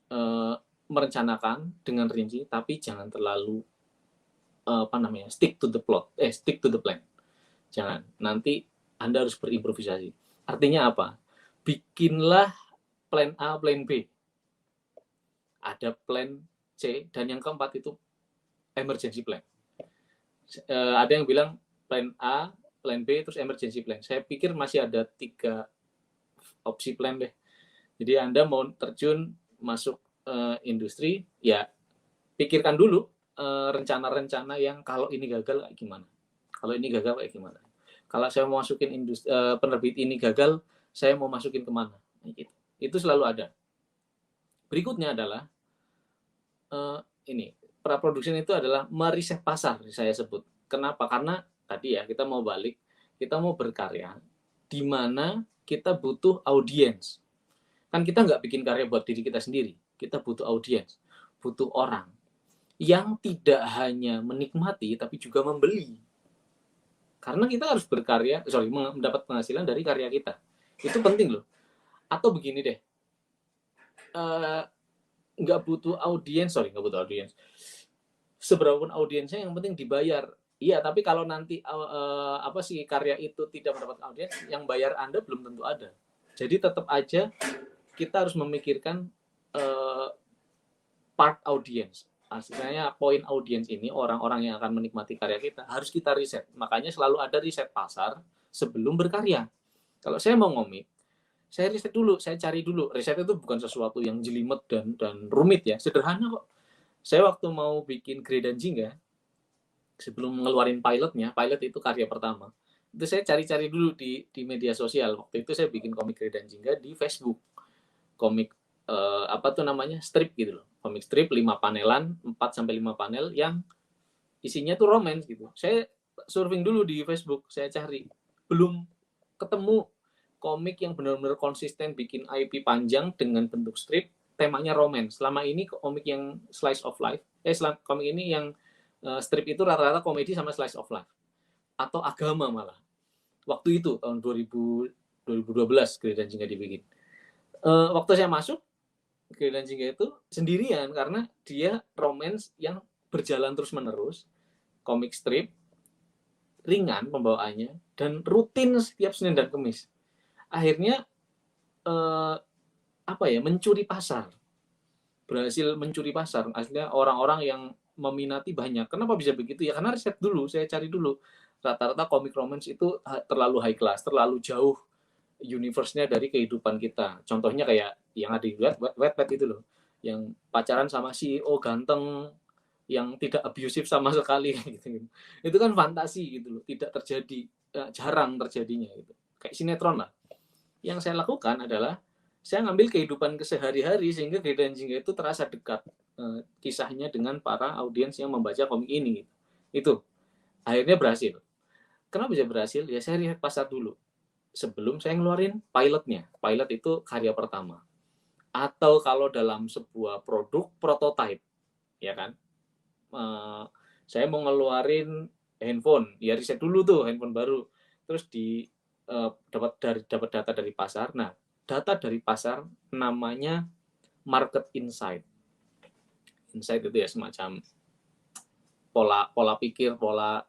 merencanakan dengan rinci, tapi jangan terlalu stick to the plot, stick to the plan. Jangan. Nanti Anda harus berimprovisasi. Artinya apa? Bikinlah plan A, plan B. Ada plan C, dan yang keempat itu emergency plan. Ada yang bilang plan A, plan B, terus emergency plan. Saya pikir masih ada 3 opsi plan deh. Jadi Anda mau terjun masuk industri, ya pikirkan dulu rencana-rencana yang kalau ini gagal kayak gimana. Kalau ini gagal kayak gimana. Kalau saya mau masukin industri, penerbit ini gagal, saya mau masukin kemana. Itu selalu ada. Berikutnya adalah ini, praproduction itu adalah meriset pasar, saya sebut. Kenapa? Karena tadi ya, kita mau balik, kita mau berkarya, di mana kita butuh audiens. Kan kita nggak bikin karya buat diri kita sendiri, kita butuh audiens, butuh orang yang tidak hanya menikmati, tapi juga membeli. Karena kita harus berkarya, mendapat penghasilan dari karya kita. Itu penting loh. Atau begini deh, nggak butuh audiens. Seberapa pun audiensnya, yang penting dibayar. Iya, tapi kalau nanti karya itu tidak mendapat audiens, yang bayar Anda belum tentu ada. Jadi tetap aja kita harus memikirkan part audiens. Aslinya poin audiens ini, orang-orang yang akan menikmati karya kita, harus kita riset. Makanya selalu ada riset pasar sebelum berkarya. Kalau saya mau ngomik, saya riset dulu, saya cari dulu. Riset itu bukan sesuatu yang jelimet dan rumit ya, sederhana kok. Saya waktu mau bikin Grey dan Jingga, sebelum ngeluarin pilotnya, pilot itu karya pertama, itu saya cari-cari dulu di media sosial. Waktu itu saya bikin komik Grey dan Jingga di Facebook. Komik strip gitu loh. Komik strip 5 panelan, 4-5 panel yang isinya tuh romance gitu. Saya surfing dulu di Facebook, saya cari. Belum ketemu komik yang benar-benar konsisten bikin IP panjang dengan bentuk strip, temanya romance. Selama ini komik yang slice of life, komik ini yang strip itu rata-rata komedi sama slice of life. Atau agama malah. Waktu itu, tahun 2012, Grey dan Jingga dibikin. Waktu saya masuk, Grey dan Jingga itu sendirian, karena dia romance yang berjalan terus-menerus, komik strip, ringan pembawaannya, dan rutin setiap Senin dan Kamis. Akhirnya mencuri pasar, berhasil mencuri pasar. Akhirnya orang-orang yang meminati banyak. Kenapa bisa begitu ya? Karena riset dulu, saya cari dulu. Rata-rata komik romance itu terlalu high class, terlalu jauh universe-nya dari kehidupan kita. Contohnya kayak yang ada di Wattpad itu loh, yang pacaran sama CEO ganteng yang tidak abusive sama sekali gitu. Itu kan fantasi gitu loh, tidak terjadi, jarang terjadinya gitu. Kayak sinetron lah. Yang saya lakukan adalah saya ngambil kehidupan kesehari-hari sehingga Greta dan Jingga itu terasa dekat kisahnya dengan para audiens yang membaca komik ini. Itu akhirnya berhasil. Kenapa bisa berhasil? Ya saya lihat pasar dulu sebelum saya ngeluarin pilotnya. Pilot itu karya pertama. Atau kalau dalam sebuah produk prototype, ya kan? Saya mau ngeluarin handphone, ya riset dulu tuh handphone baru. Terus dapat data dari pasar. Nah, data dari pasar namanya market insight. Insight itu ya semacam pola pikir, pola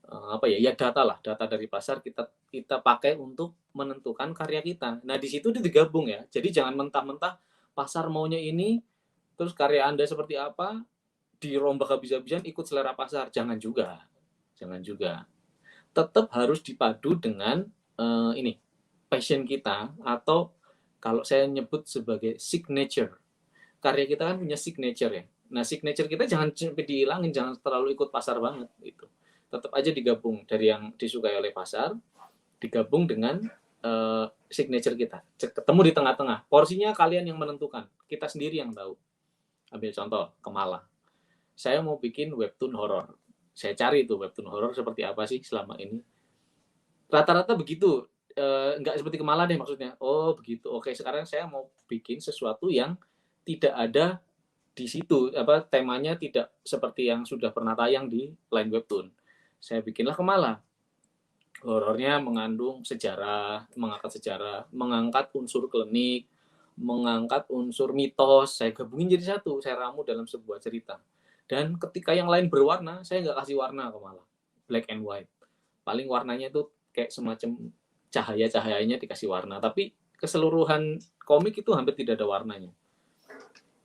apa ya data lah, data dari pasar kita pakai untuk menentukan karya kita. Nah di situ digabung ya, jadi jangan mentah-mentah pasar maunya ini terus karya Anda seperti apa dirombak habis-habisan ikut selera pasar, jangan juga, tetap harus dipadu dengan ini passion kita, atau kalau saya nyebut sebagai signature. Karya kita kan punya signature ya. Nah, signature kita jangan sampai dihilangin, jangan terlalu ikut pasar banget gitu. Tetap aja digabung dari yang disukai oleh pasar, digabung dengan signature kita. Ketemu di tengah-tengah. Porsinya kalian yang menentukan, kita sendiri yang tahu. Ambil contoh, Kemala. Saya mau bikin webtoon horor. Saya cari itu webtoon horor seperti apa sih selama ini. Rata-rata begitu. Nggak seperti Kemala deh maksudnya. Oh begitu. Oke, sekarang saya mau bikin sesuatu yang tidak ada di situ, temanya tidak seperti yang sudah pernah tayang di Line Webtoon. Saya bikinlah Kemala. Horornya mengandung sejarah, mengangkat unsur klinik, mengangkat unsur mitos, saya gabungin jadi satu, saya ramu dalam sebuah cerita. Dan ketika yang lain berwarna, saya nggak kasih warna Kemala, black and white. Paling warnanya itu kayak semacam cahaya-cahayanya dikasih warna, tapi keseluruhan komik itu hampir tidak ada warnanya.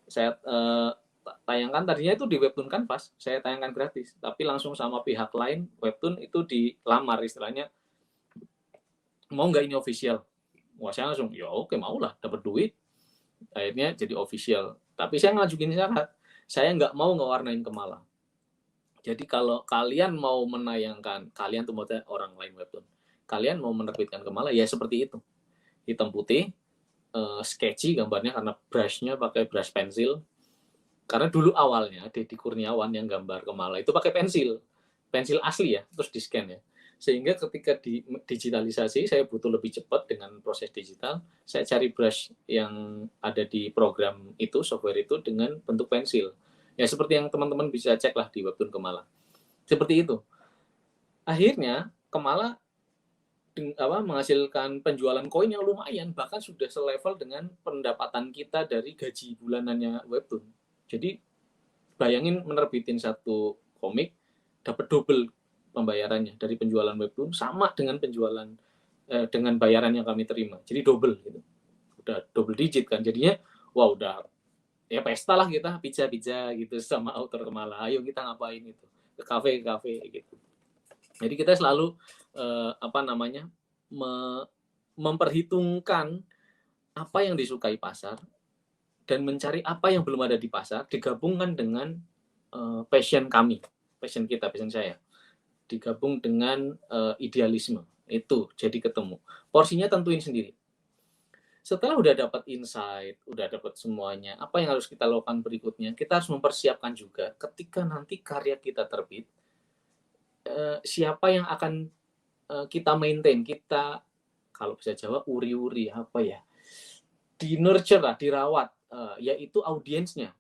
Saya tayangkan tadinya itu di Webtoon Canvas, saya tayangkan gratis, tapi langsung sama pihak lain Webtoon itu dilamar istilahnya, mau nggak ini official? Wah saya langsung ya oke mau lah, dapat duit, akhirnya jadi official. Tapi saya ngajuin syarat, saya nggak mau ngewarnain Kemala. Jadi kalau kalian mau menayangkan, kalian tuh orang lain Webtoon, kalian mau menerbitkan Kemala ya seperti itu, hitam putih, sketchy gambarnya karena brushnya pakai brush pensil. Karena dulu awalnya Deddy Kurniawan yang gambar Kemala itu pakai pensil asli ya, terus di scan ya. Sehingga ketika di digitalisasi saya butuh lebih cepat dengan proses digital, saya cari brush yang ada di program itu, software itu dengan bentuk pensil. Ya seperti yang teman-teman bisa cek lah di Webtoon Kemala. Seperti itu. Akhirnya Kemala menghasilkan penjualan koin yang lumayan, bahkan sudah selevel dengan pendapatan kita dari gaji bulanannya Webtoon. Jadi bayangin menerbitin satu komik dapat double pembayarannya dari penjualan Webtoon sama dengan penjualan dengan bayaran yang kami terima. Jadi double gitu. Udah double digit kan. Jadinya wah udah ya pesta lah kita, pizza gitu sama author Kemala. Ayo kita ngapain itu? Ke kafe gitu. Jadi kita selalu memperhitungkan apa yang disukai pasar dan mencari apa yang belum ada di pasar, digabungkan dengan passion saya, digabung dengan idealisme, itu jadi ketemu. Porsinya tentuin sendiri. Setelah udah dapat insight, udah dapat semuanya, apa yang harus kita lakukan berikutnya? Kita harus mempersiapkan juga ketika nanti karya kita terbit, siapa yang akan kita maintain, kita kalau bisa Jawa uri-uri apa ya, di nurture lah, dirawat, yaitu audiensnya.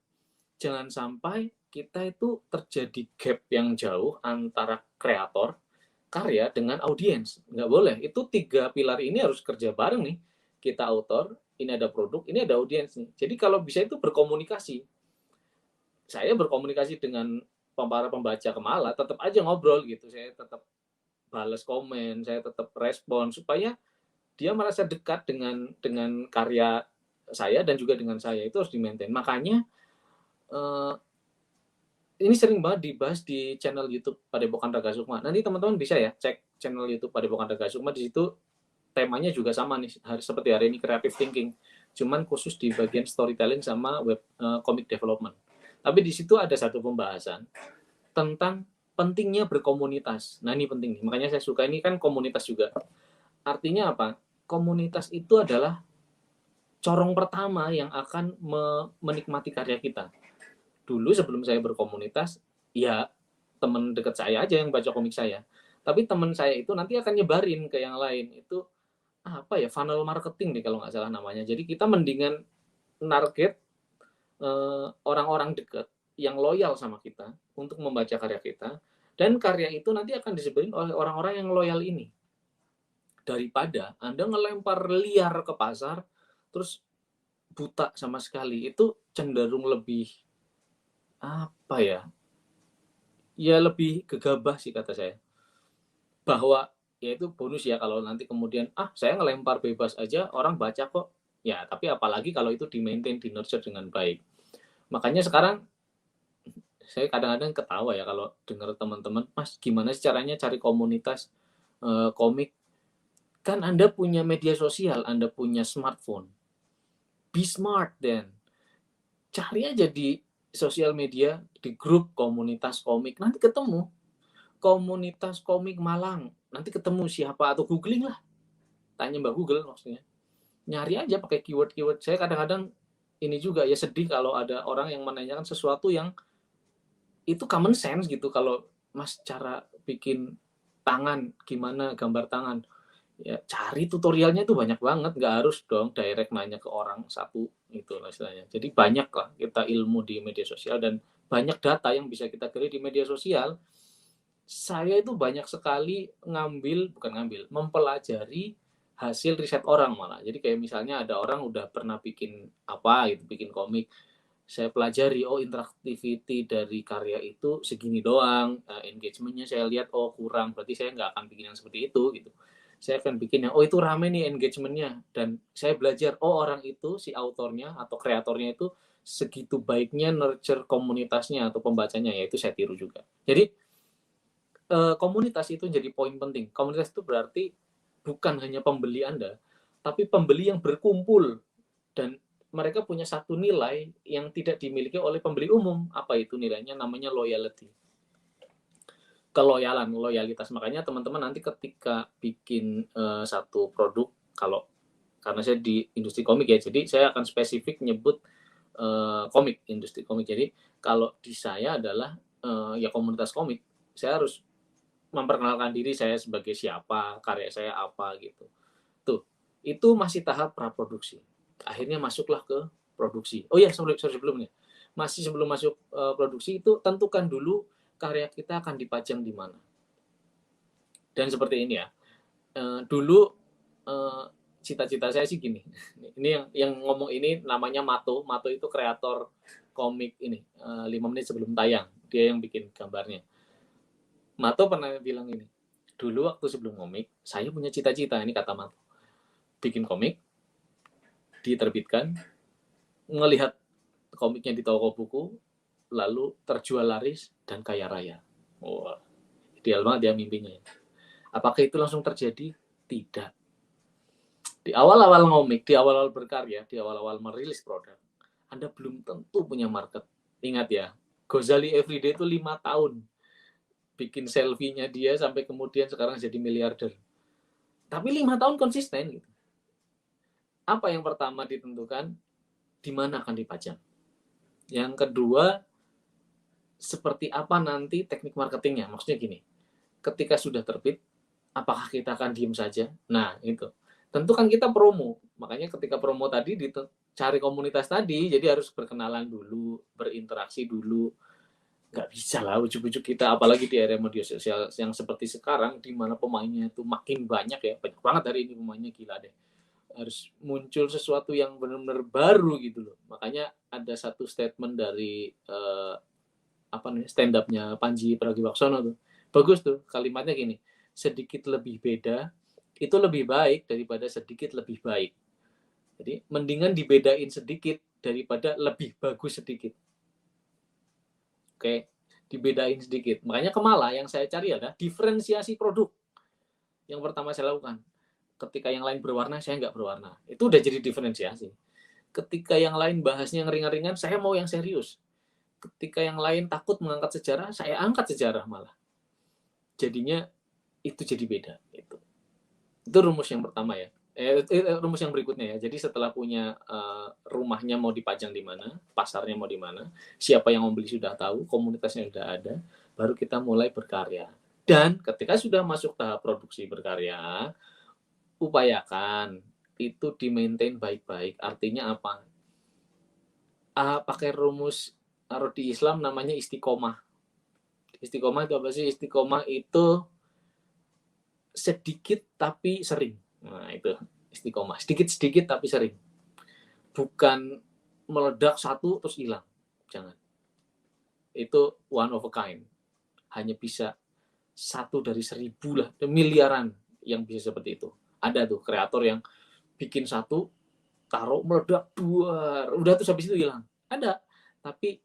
Jangan sampai kita itu terjadi gap yang jauh antara kreator karya dengan audiens. Nggak boleh. Itu 3 pilar ini harus kerja bareng nih. Kita autor, ini ada produk, ini ada audiens nih. Jadi kalau bisa itu berkomunikasi. Saya berkomunikasi dengan para pembaca Kemala, tetap aja ngobrol gitu. Saya tetap balas komen, saya tetap respon supaya dia merasa dekat dengan karya saya dan juga dengan saya, itu harus di-maintain. Makanya ini sering banget dibahas di channel YouTube Padepokan Raga Sukma. Nanti teman-teman bisa ya cek channel YouTube Padepokan Raga Sukma, di situ temanya juga sama nih, seperti hari ini creative thinking. Cuman khusus di bagian storytelling sama web comic development. Tapi di situ ada satu pembahasan tentang pentingnya berkomunitas. Nah, ini penting nih. Makanya saya suka, ini kan komunitas juga. Artinya apa? Komunitas itu adalah corong pertama yang akan menikmati karya kita. Dulu sebelum saya berkomunitas, ya teman dekat saya aja yang baca komik saya. Tapi teman saya itu nanti akan nyebarin ke yang lain. Itu apa ya, funnel marketing nih kalau nggak salah namanya. Jadi kita mendingan target orang-orang dekat yang loyal sama kita untuk membaca karya kita, dan karya itu nanti akan disebarin oleh orang-orang yang loyal ini, daripada Anda ngelempar liar ke pasar terus buta sama sekali. Itu cenderung lebih apa ya, ya lebih gegabah sih kata saya, bahwa ya itu bonus ya kalau nanti kemudian saya ngelempar bebas aja orang baca kok, ya tapi apalagi kalau itu di maintain, di nurture dengan baik. Makanya sekarang saya kadang-kadang ketawa ya kalau dengar teman-teman, Mas gimana sih caranya cari komunitas komik? Kan Anda punya media sosial, Anda punya smartphone. Be smart then. Cari aja di sosial media, di grup komunitas komik, nanti ketemu. Komunitas komik Malang, nanti ketemu siapa, atau googling lah. Tanya Mbak Google maksudnya. Nyari aja pakai keyword-keyword. Saya kadang-kadang ini juga ya sedih kalau ada orang yang menanyakan sesuatu yang itu common sense gitu. Kalau Mas cara bikin tangan, gimana gambar tangan, ya cari tutorialnya itu banyak banget, nggak harus dong direct nanya ke orang satu itu lah istilahnya. Jadi banyak lah kita ilmu di media sosial, dan banyak data yang bisa kita gali di media sosial. Saya itu banyak sekali mempelajari hasil riset orang malah. Jadi kayak misalnya ada orang udah pernah bikin apa gitu, bikin komik, saya pelajari, oh interactivity dari karya itu segini doang, engagementnya saya lihat oh kurang, berarti saya nggak akan bikin yang seperti itu gitu. Saya akan bikin yang oh itu rame nih engagementnya, dan saya belajar oh orang itu si autornya atau kreatornya itu segitu baiknya nurture komunitasnya atau pembacanya, ya itu saya tiru juga. Jadi komunitas itu jadi poin penting. Komunitas itu berarti bukan hanya pembeli Anda, tapi pembeli yang berkumpul, dan mereka punya satu nilai yang tidak dimiliki oleh pembeli umum. Apa itu nilainya? Namanya loyalty. Keloyalan, loyalitas. Makanya teman-teman nanti ketika bikin satu produk, kalau karena saya di industri komik ya, jadi saya akan spesifik nyebut komik, industri komik. Jadi kalau di saya adalah ya komunitas komik, saya harus memperkenalkan diri saya sebagai siapa, karya saya apa gitu. Tuh, itu masih tahap praproduksi. Akhirnya masuklah ke produksi. Oh ya, sorry sebelumnya. Masih sebelum masuk produksi itu tentukan dulu karya kita akan dipajang di mana. Dan seperti ini ya. Dulu cita-cita saya sih gini. Ini yang ngomong ini namanya Mato. Mato itu kreator komik ini. 5 menit sebelum tayang. Dia yang bikin gambarnya. Mato pernah bilang ini. Dulu waktu sebelum komik, saya punya cita-cita, ini kata Mato. Bikin komik, diterbitkan, ngelihat komiknya di toko buku, lalu terjual laris dan kaya raya. Wah, ideal banget ya mimpinya. Apakah itu langsung terjadi? Tidak. Di awal-awal ngomik, di awal-awal berkarya, di awal-awal merilis produk, Anda belum tentu punya market. Ingat ya, Ghazali Everyday itu 5 tahun bikin selfie-nya dia sampai kemudian sekarang jadi miliarder. Tapi 5 tahun konsisten gitu. Apa yang pertama ditentukan? Di mana akan dipajang. Yang kedua, seperti apa nanti teknik marketingnya. Maksudnya gini, ketika sudah terbit, apakah kita akan diem saja? Nah, itu. Tentu kan kita promo. Makanya ketika promo tadi, cari komunitas tadi, jadi harus berkenalan dulu, berinteraksi dulu. Nggak bisa lah ujuk-ujuk kita, apalagi di era media sosial yang seperti sekarang, di mana pemainnya itu makin banyak ya. Banyak banget hari ini pemainnya, gila deh. Harus muncul sesuatu yang benar-benar baru gitu loh. Makanya ada satu statement dari stand up-nya Panji Pragiwaksono tuh. Bagus tuh kalimatnya gini. Sedikit lebih beda itu lebih baik daripada sedikit lebih baik. Jadi mendingan dibedain sedikit daripada lebih bagus sedikit. Oke, dibedain sedikit. Makanya Kemala yang saya cari adalah diferensiasi produk. Yang pertama saya lakukan. Ketika yang lain berwarna, saya nggak berwarna. Itu udah jadi diferensiasi. Ketika yang lain bahasnya yang ringan-ringan, saya mau yang serius. Ketika yang lain takut mengangkat sejarah, saya angkat sejarah malah. Jadinya itu jadi beda. Itu rumus yang pertama ya. Rumus yang berikutnya ya. Jadi setelah punya rumahnya mau dipajang di mana, pasarnya mau di mana, siapa yang membeli sudah tahu, komunitasnya sudah ada, baru kita mulai berkarya. Dan ketika sudah masuk tahap produksi berkarya, upayakan itu di-maintain baik-baik. Artinya apa? Pakai rumus kalau di Islam namanya istiqomah. Istiqomah itu apa sih? Istiqomah itu sedikit tapi sering. Nah, itu istiqomah. Sedikit-sedikit tapi sering. Bukan meledak satu terus hilang. Jangan. Itu one of a kind. Hanya bisa satu dari 1.000 lah, miliaran yang bisa seperti itu. Ada tuh kreator yang bikin satu, taruh meledak dua, udah terus habis itu hilang. Ada, tapi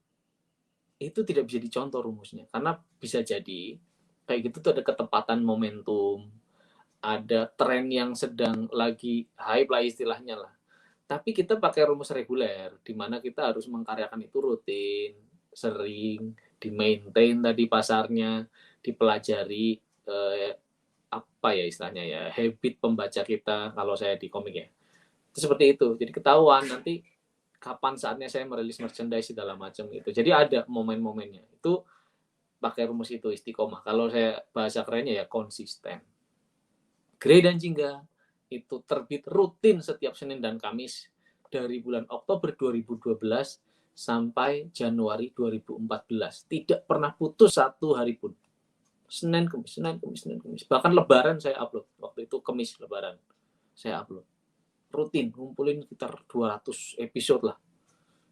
itu tidak bisa dicontoh rumusnya karena bisa jadi kayak gitu tuh ada ketepatan momentum, ada tren yang sedang lagi hype lah istilahnya lah. Tapi kita pakai rumus reguler, di mana kita harus mengkaryakan itu rutin, sering, di-maintain tadi pasarnya, dipelajari apa ya istilahnya ya, habit pembaca kita kalau saya di komik ya. Itu seperti itu. Jadi ketahuan nanti kapan saatnya saya merilis merchandise segala macam itu. Jadi ada momen-momennya. Itu pakai rumus itu istiqomah. Kalau saya bahasa kerennya ya konsisten. Grey dan Jingga itu terbit rutin setiap Senin dan Kamis dari bulan Oktober 2012 sampai Januari 2014. Tidak pernah putus satu hari pun. Senin, Kamis, Senin, Kamis, Senin, Kamis. Bahkan Lebaran saya upload. Waktu itu Kamis Lebaran saya upload. Rutin, ngumpulin sekitar 200 episode lah.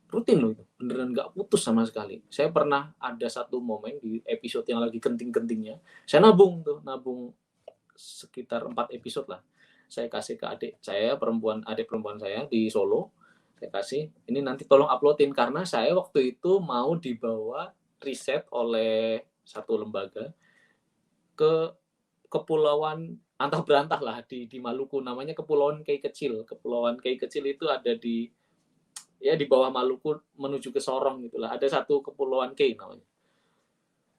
Rutin loh itu, beneran nggak putus sama sekali. Saya pernah ada satu momen di episode yang lagi genting-gentingnya, saya nabung sekitar 4 episode lah. Saya kasih ke adik perempuan saya di Solo, saya kasih, ini nanti tolong uploadin, karena saya waktu itu mau dibawa riset oleh satu lembaga ke kepulauan antah berantah lah di Maluku, namanya Kepulauan Kei Kecil. Kepulauan Kei Kecil itu ada di bawah Maluku menuju ke Sorong gitulah. Ada satu kepulauan Kei namanya.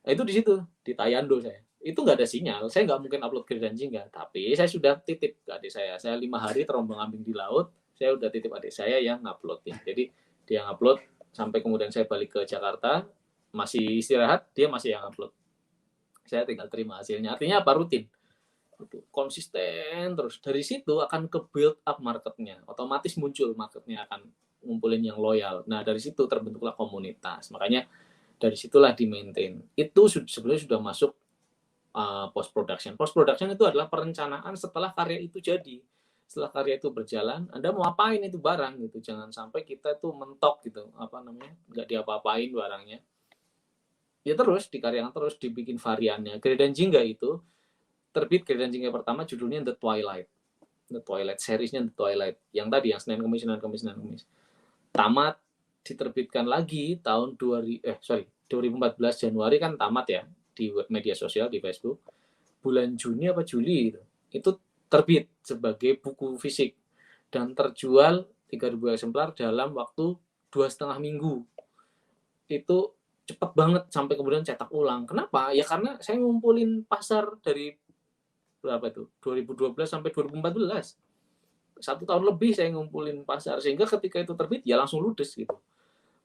Nah, itu di situ di Tayando saya. Itu nggak ada sinyal, saya nggak mungkin upload ke Jingga, tapi saya sudah titip ke adik saya. Saya 5 hari terombang-ambing di laut, saya udah titip adik saya yang nguploadin. Jadi dia ngupload sampai kemudian saya balik ke Jakarta, masih istirahat, dia masih yang upload. Saya tinggal terima hasilnya. Artinya apa? Rutin. Konsisten terus. Dari situ akan ke build up marketnya. Otomatis muncul marketnya, akan ngumpulin yang loyal. Nah, dari situ terbentuklah komunitas. Makanya dari situlah di maintain. Itu sebenarnya sudah masuk post production. Post production itu adalah perencanaan setelah karya itu jadi. Setelah karya itu berjalan, Anda mau apain itu barang gitu. Jangan sampai kita tuh mentok gitu, nggak diapa-apain barangnya. Ya terus dikaryakan, terus dibikin variannya. Grey dan Jingga itu terbit Grey dan Jingga pertama judulnya The Twilight. The Twilight, seriesnya The Twilight. Yang tadi yang Senin Kamis Senin Kamis Senin Kamis. Tamat, diterbitkan lagi tahun 2014 Januari kan tamat ya di media sosial di Facebook. Bulan Juni apa Juli itu terbit sebagai buku fisik dan terjual 3.000 eksemplar dalam waktu 2,5 minggu. Itu cepet banget sampai kemudian cetak ulang. Kenapa? Ya karena saya ngumpulin pasar dari berapa itu? 2012 sampai 2014. 1 tahun lebih saya ngumpulin pasar, sehingga ketika itu terbit ya langsung ludes gitu.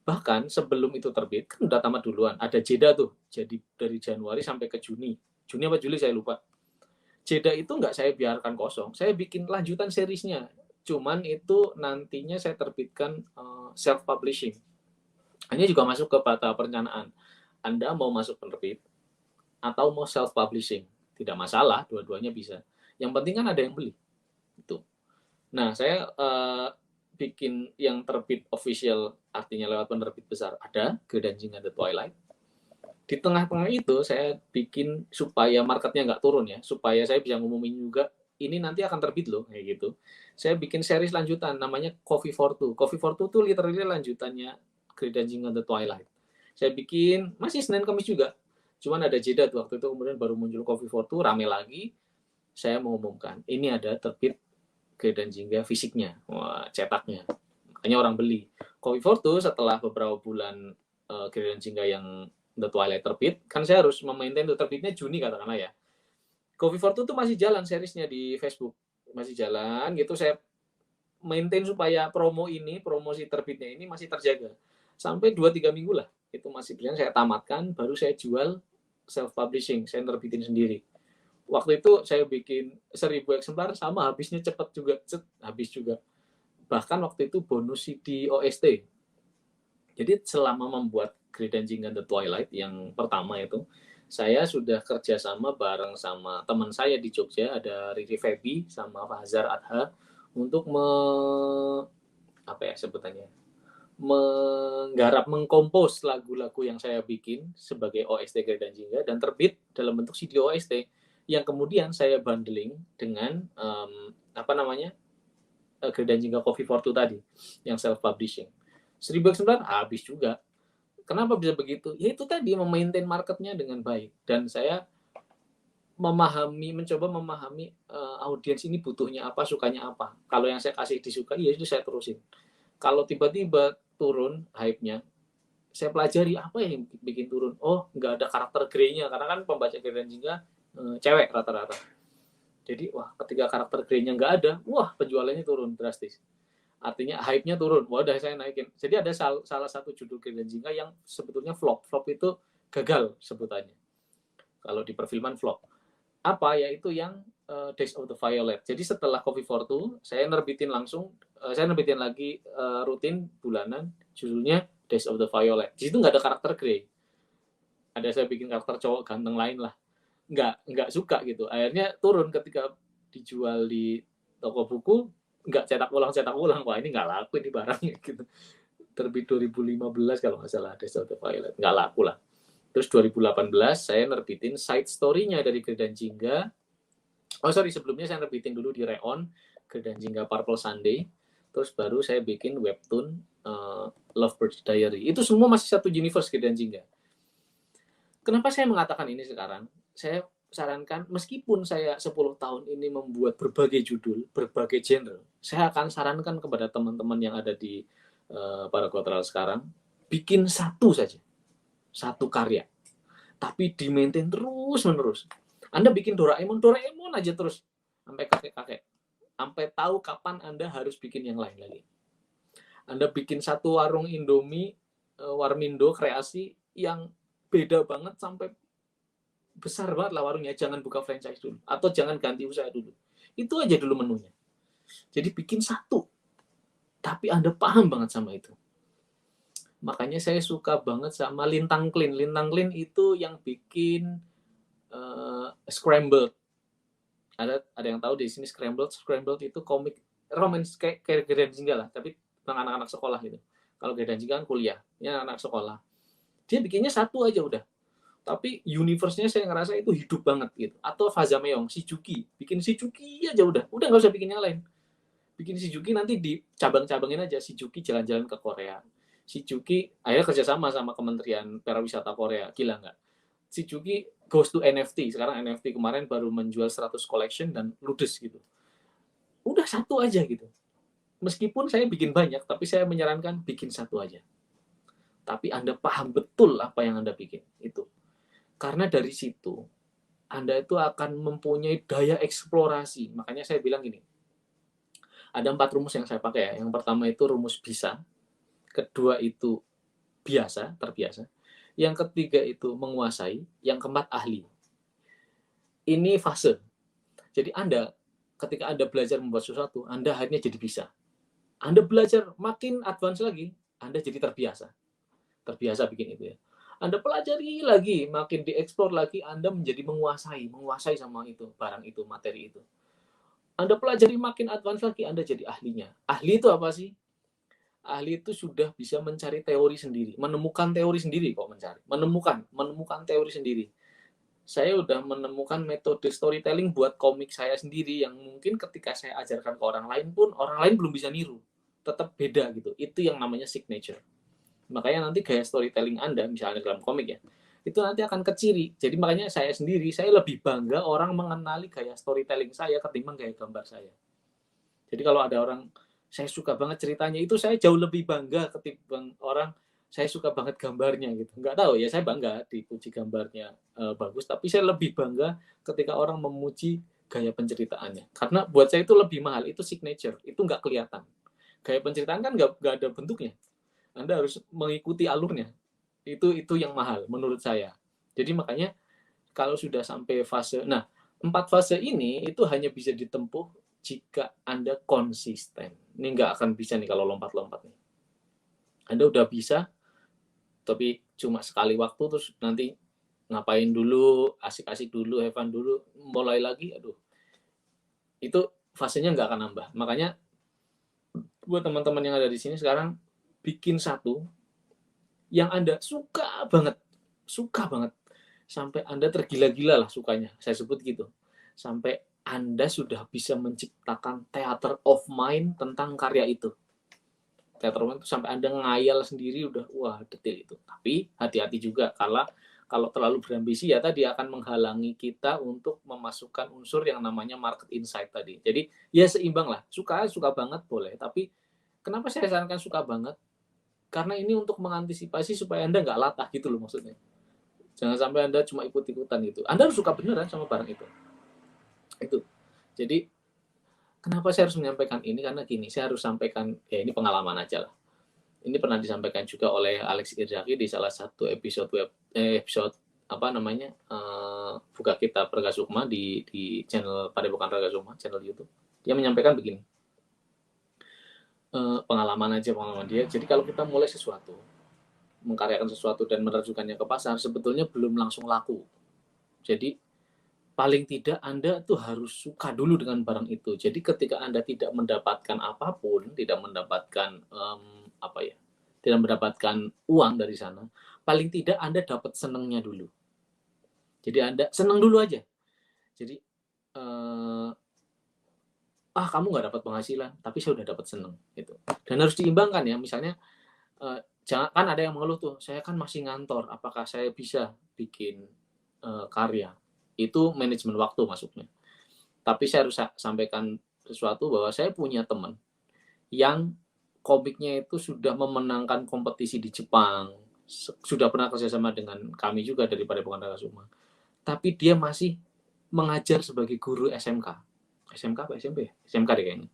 Bahkan sebelum itu terbit kan udah tamat duluan, ada jeda tuh, jadi dari Januari sampai ke Juni apa Juli saya lupa. Jeda itu nggak saya biarkan kosong, saya bikin lanjutan seriesnya, cuman itu nantinya saya terbitkan self publishing. Ini juga masuk ke tahap perencanaan. Anda mau masuk penerbit atau mau self publishing, tidak masalah, dua-duanya bisa. Yang penting kan ada yang beli. Itu. Nah, saya bikin yang terbit official, artinya lewat penerbit besar, ada Grey dan Jingga The Twilight. Di tengah-tengah itu saya bikin supaya marketnya nggak turun ya, supaya saya bisa ngumumin juga ini nanti akan terbit loh, kayak gitu. Saya bikin series lanjutan namanya Coffee for Two. Coffee for Two tuh literally lanjutannya Grey dan Jingga The Twilight. Saya bikin masih Senin Kamis juga, cuman ada jeda tuh, waktu itu kemudian baru muncul Coffee for Two, rame lagi. Saya mengumumkan ini ada terbit Grey dan Jingga fisiknya, cetaknya, makanya orang beli. Coffee for Two setelah beberapa bulan Grey dan Jingga yang The Twilight terbit, kan saya harus memaintain itu terbitnya Juni katakanlah ya. Coffee for Two tuh masih jalan seriesnya di Facebook, gitu. Saya maintain supaya promosi terbitnya ini masih terjaga. Sampai 2-3 minggu lah, itu masih berjalan, saya tamatkan, baru saya jual self publishing, saya nerbitin sendiri. Waktu itu saya bikin 1.000 eksemplar, sama habisnya cepat juga, habis juga. Bahkan waktu itu bonus CD OST. Jadi selama membuat Grey Dancing and the Twilight yang pertama itu, saya sudah kerjasama bareng sama teman saya di Jogja, ada Riri Febi sama Fahzar Adha, untuk apa ya sebutannya, mengkompos lagu-lagu yang saya bikin sebagai OST Grey Dancing dan terbit dalam bentuk CD OST yang kemudian saya bundling dengan apa namanya, Grey Dancing Coffee for Two tadi yang self publishing. 1.000 eksemplar habis juga. Kenapa bisa begitu? Ya itu tadi, memaintain marketnya dengan baik. Dan saya mencoba memahami audiens ini butuhnya apa, sukanya apa. Kalau yang saya kasih disukai, ya itu saya terusin. Kalau tiba-tiba turun hype-nya, saya pelajari apa yang bikin turun. Oh, nggak ada karakter grey-nya, karena kan pembaca Grey Dancing cewek rata-rata. Jadi, wah, ketika karakter grey-nya nggak ada, wah, penjualannya turun drastis. Artinya hype-nya turun. Wah, udah saya naikin. Jadi ada salah satu judul Grey Dancing yang sebetulnya flop. Flop itu gagal sebutannya. Kalau di perfilman flop. Apa? Yaitu yang Days of the Violet. Jadi setelah Coffee for Two, saya nerbitin lagi rutin bulanan, judulnya Days of the Violet. Di situ nggak ada karakter Grey. Ada saya bikin karakter cowok ganteng lain lah. Nggak suka gitu. Akhirnya turun ketika dijual di toko buku, nggak cetak ulang. Wah, ini nggak laku ini barangnya gitu. Terbit 2015 kalau nggak salah, Days of the Violet. Nggak laku lah. Terus 2018 saya nerbitin side story-nya dari Gerdan Jingga. Sebelumnya saya nerbitin dulu di Reon, Gerdan Jingga Purple Sunday. Terus baru saya bikin webtoon Lovebird Diary. Itu semua masih satu universe Gerdan Jingga. Kenapa saya mengatakan ini sekarang? Saya sarankan, meskipun saya 10 tahun ini membuat berbagai judul, berbagai genre, saya akan sarankan kepada teman-teman yang ada di para kotral sekarang, bikin satu saja. Satu karya. Tapi di-maintain terus-menerus. Anda bikin Doraemon aja terus. Sampai kakek-kakek. Sampai tahu kapan Anda harus bikin yang lain lagi. Anda bikin satu warung Indomie, Warmindo kreasi yang beda banget sampai besar banget lah warungnya. Jangan buka franchise dulu. Atau jangan ganti usaha dulu. Itu aja dulu menunya. Jadi bikin satu. Tapi Anda paham banget sama itu. Makanya saya suka banget sama Lintang Clean. Lintang Clean itu yang bikin Scrambled. Ada yang tahu di sini Scrambled. Scrambled itu komik romance kayak Gerdan Jingga lah, tapi tentang anak-anak sekolah gitu. Kalau Gerdan Jingga kan kuliah, ini anak sekolah. Dia bikinnya satu aja udah. Tapi universe-nya saya ngerasa itu hidup banget gitu. Atau Faza Meong, Shijuki. Bikin Shijuki aja udah. Udah nggak usah bikin yang lain. Bikin Shijuki nanti di cabang-cabangin aja. Shijuki jalan-jalan ke Korea. Shijuki akhirnya kerjasama sama Kementerian Pariwisata Korea. Gila nggak? Shijuki goes to NFT. Sekarang NFT kemarin baru menjual 100 collection dan ludes gitu. Udah satu aja gitu. Meskipun saya bikin banyak, tapi saya menyarankan bikin satu aja. Tapi Anda paham betul apa yang Anda bikin. Itu. Karena dari situ, Anda itu akan mempunyai daya eksplorasi. Makanya saya bilang gini, ada 4 rumus yang saya pakai ya. Yang pertama itu rumus bisa. Kedua itu biasa, terbiasa. Yang ketiga itu menguasai. Yang keempat ahli. Ini fase. Jadi Anda, ketika Anda belajar membuat sesuatu, Anda akhirnya jadi bisa. Anda belajar makin advance lagi, Anda jadi terbiasa. Terbiasa bikin itu ya. Anda pelajari lagi, makin dieksplor lagi, Anda menjadi menguasai sama itu, barang itu, materi itu. Anda pelajari makin advance lagi, Anda jadi ahlinya. Ahli itu apa sih? Ahli itu sudah bisa mencari teori sendiri, menemukan teori sendiri kok mencari. Menemukan teori sendiri. Saya udah menemukan metode storytelling buat komik saya sendiri yang mungkin ketika saya ajarkan ke orang lain pun, orang lain belum bisa niru. Tetap beda gitu. Itu yang namanya signature. Makanya nanti gaya storytelling Anda, misalnya dalam komik ya, itu nanti akan keciri. Jadi makanya saya sendiri, saya lebih bangga orang mengenali gaya storytelling saya ketimbang gaya gambar saya. Jadi kalau ada orang, saya suka banget ceritanya, itu saya jauh lebih bangga ketimbang orang, saya suka banget gambarnya gitu. Nggak tahu ya, saya bangga dipuji gambarnya bagus, tapi saya lebih bangga ketika orang memuji gaya penceritaannya. Karena buat saya itu lebih mahal, itu signature, itu nggak kelihatan. Gaya penceritaan kan nggak ada bentuknya. Anda harus mengikuti alurnya. Itu yang mahal menurut saya. Jadi makanya kalau sudah sampai fase, nah 4 fase ini itu hanya bisa ditempuh jika Anda konsisten. Ini nggak akan bisa nih kalau lompat-lompat nih. Anda udah bisa, tapi cuma sekali waktu terus nanti ngapain dulu, asik-asik dulu, have fun dulu, mulai lagi, aduh, itu fasenya nggak akan nambah. Makanya buat teman-teman yang ada di sini sekarang, bikin satu yang Anda suka banget, sampai Anda tergila-gila lah sukanya, saya sebut gitu. Sampai Anda sudah bisa menciptakan theater of mind tentang karya itu. Theater of mind itu sampai Anda ngayal sendiri udah, wah detail itu. Tapi hati-hati juga, kalau terlalu berambisi ya tadi akan menghalangi kita untuk memasukkan unsur yang namanya market insight tadi. Jadi ya seimbang lah, suka banget boleh, tapi kenapa saya sarankan suka banget? Karena ini untuk mengantisipasi supaya Anda nggak latah gitu loh maksudnya. Jangan sampai Anda cuma ikut-ikutan gitu. Anda harus suka beneran sama barang itu. Itu. Jadi kenapa saya harus menyampaikan ini? Karena gini, saya harus sampaikan, ya ini pengalaman aja lah. Ini pernah disampaikan juga oleh Alex Irzaki di salah satu episode apa namanya, Buka Kitab Raga Sukma di channel Padepokan Raga Sukma, channel YouTube. Dia menyampaikan begini, pengalaman dia. Jadi kalau kita mulai sesuatu, mengkaryakan sesuatu dan menerjunkannya ke pasar, sebetulnya belum langsung laku. Jadi paling tidak Anda tuh harus suka dulu dengan barang itu. Jadi ketika Anda tidak mendapatkan apapun, tidak mendapatkan tidak mendapatkan uang dari sana, paling tidak Anda dapat senengnya dulu. Jadi Anda seneng dulu aja. Jadi kamu nggak dapat penghasilan, tapi saya udah dapat seneng gitu. Dan harus diimbangkan ya, misalnya jangan, kan ada yang mengeluh tuh, saya kan masih ngantor, apakah saya bisa bikin karya? Itu manajemen waktu masuknya. Tapi saya harus sampaikan sesuatu bahwa saya punya teman yang komiknya itu sudah memenangkan kompetisi di Jepang, sudah pernah kerjasama dengan kami juga dari Padepokan Raga Sukma. Tapi dia masih mengajar sebagai guru SMK. SMK apa SMP? SMK deh kayaknya.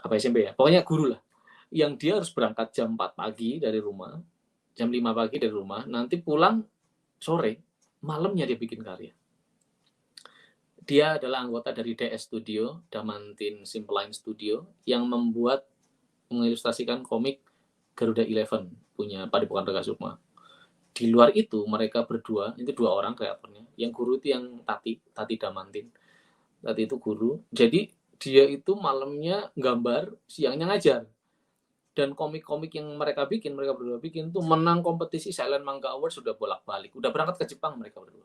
Apa SMP ya? Pokoknya guru lah. Yang dia harus berangkat jam 4 pagi dari rumah, jam 5 pagi dari rumah, nanti pulang sore, malamnya dia bikin karya. Dia adalah anggota dari DS Studio, Damantin Simpline Studio, yang mengilustrasikan komik Garuda Eleven, punya Padepokan Raga Sukma. Di luar itu, mereka berdua, itu 2 orang kreatornya. Yang guru itu yang Tati Damantin. Tati itu guru. Jadi, dia itu malamnya gambar, siangnya ngajar. Dan komik-komik yang mereka berdua bikin tuh menang kompetisi Silent Manga Award sudah bolak-balik. Udah berangkat ke Jepang mereka berdua.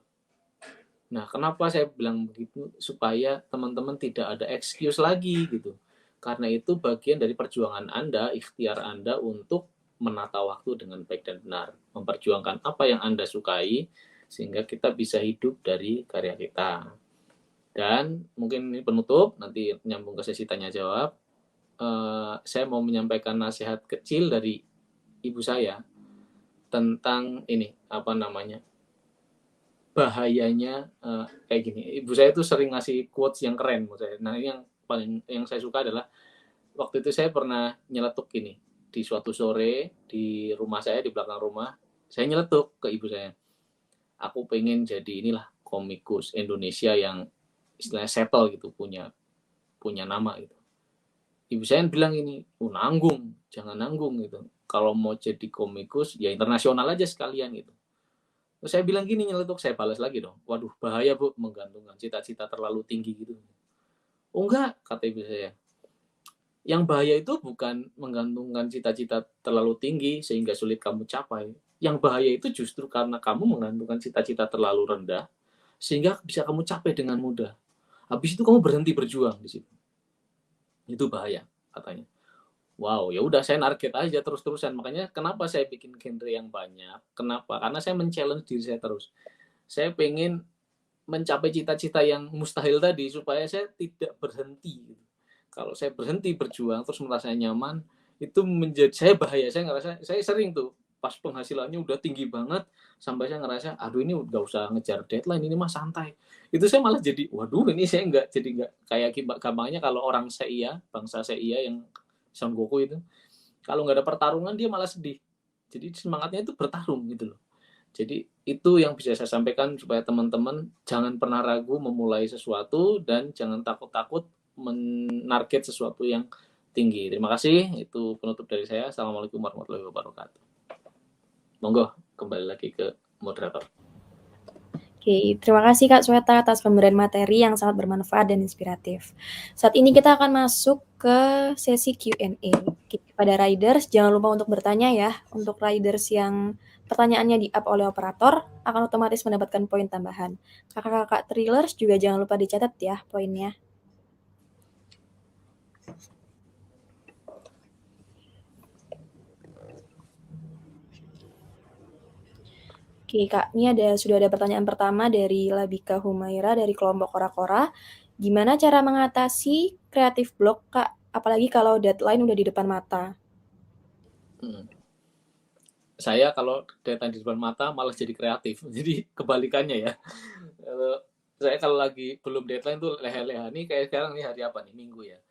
Nah, kenapa saya bilang begitu? Supaya teman-teman tidak ada excuse lagi gitu. Karena itu bagian dari perjuangan Anda, ikhtiar Anda untuk menata waktu dengan baik dan benar. Memperjuangkan apa yang Anda sukai, sehingga kita bisa hidup dari karya kita. Dan mungkin ini penutup, nanti nyambung ke sesi tanya-jawab. Saya mau menyampaikan nasihat kecil dari ibu saya tentang ini, bahayanya kayak gini. Ibu saya tuh sering ngasih quotes yang keren menurut saya. Nah, ini yang saya suka adalah waktu itu saya pernah nyeletuk gini di suatu sore di rumah saya, di belakang rumah. Saya nyeletuk ke ibu saya. Aku pengen jadi inilah komikus Indonesia yang istilahnya settle gitu, punya nama gitu. Ibu saya bilang ini, jangan nanggung gitu. Kalau mau jadi komikus ya internasional aja sekalian gitu. Terus saya bilang gini, nyeletuk, saya balas lagi dong. Waduh, bahaya Bu, menggantungkan cita-cita terlalu tinggi gitu. Oh enggak, kata ibu saya. Yang bahaya itu bukan menggantungkan cita-cita terlalu tinggi sehingga sulit kamu capai. Yang bahaya itu justru karena kamu menggantungkan cita-cita terlalu rendah sehingga bisa kamu capai dengan mudah. Habis itu kamu berhenti berjuang di situ. Itu bahaya, katanya. Wow, ya udah saya target aja terus-terusan. Makanya kenapa saya bikin genre yang banyak? Kenapa? Karena saya men-challenge diri saya terus. Saya pengen mencapai cita-cita yang mustahil tadi supaya saya tidak berhenti. Kalau saya berhenti berjuang terus merasa nyaman, itu menjadi saya bahaya. Saya ngerasa, saya sering tuh pas penghasilannya udah tinggi banget, sampai saya ngerasa, aduh ini udah usah ngejar deadline, ini mah santai. Itu saya malah jadi, waduh ini saya nggak kayak gampangnya kalau orang Seiya, bangsa Seiya yang Son Goku itu, kalau nggak ada pertarungan dia malah sedih. Jadi semangatnya itu bertarung gitu loh. Jadi itu yang bisa saya sampaikan supaya teman-teman jangan pernah ragu memulai sesuatu dan jangan takut-takut menarget sesuatu yang tinggi. Terima kasih. Itu penutup dari saya. Assalamualaikum warahmatullahi wabarakatuh. Monggo kembali lagi ke moderator. Oke, terima kasih Kak Sweta atas pemberian materi yang sangat bermanfaat dan inspiratif. Saat ini kita akan masuk ke sesi Q&A. Pada riders, jangan lupa untuk bertanya ya. Untuk riders yang pertanyaannya di-up oleh operator, akan otomatis mendapatkan poin tambahan. Kakak-kakak thrillers juga jangan lupa dicatat ya poinnya. Oke Kak, ini sudah ada pertanyaan pertama dari Labika Humaira dari kelompok Kora-Kora. Gimana cara mengatasi creative block Kak? Apalagi kalau deadline udah di depan mata. Saya kalau deadline di depan mata malah jadi kreatif. Jadi kebalikannya ya. Saya kalau lagi belum deadline tuh leha-leha. Nih kayak sekarang nih hari apa nih? Minggu ya.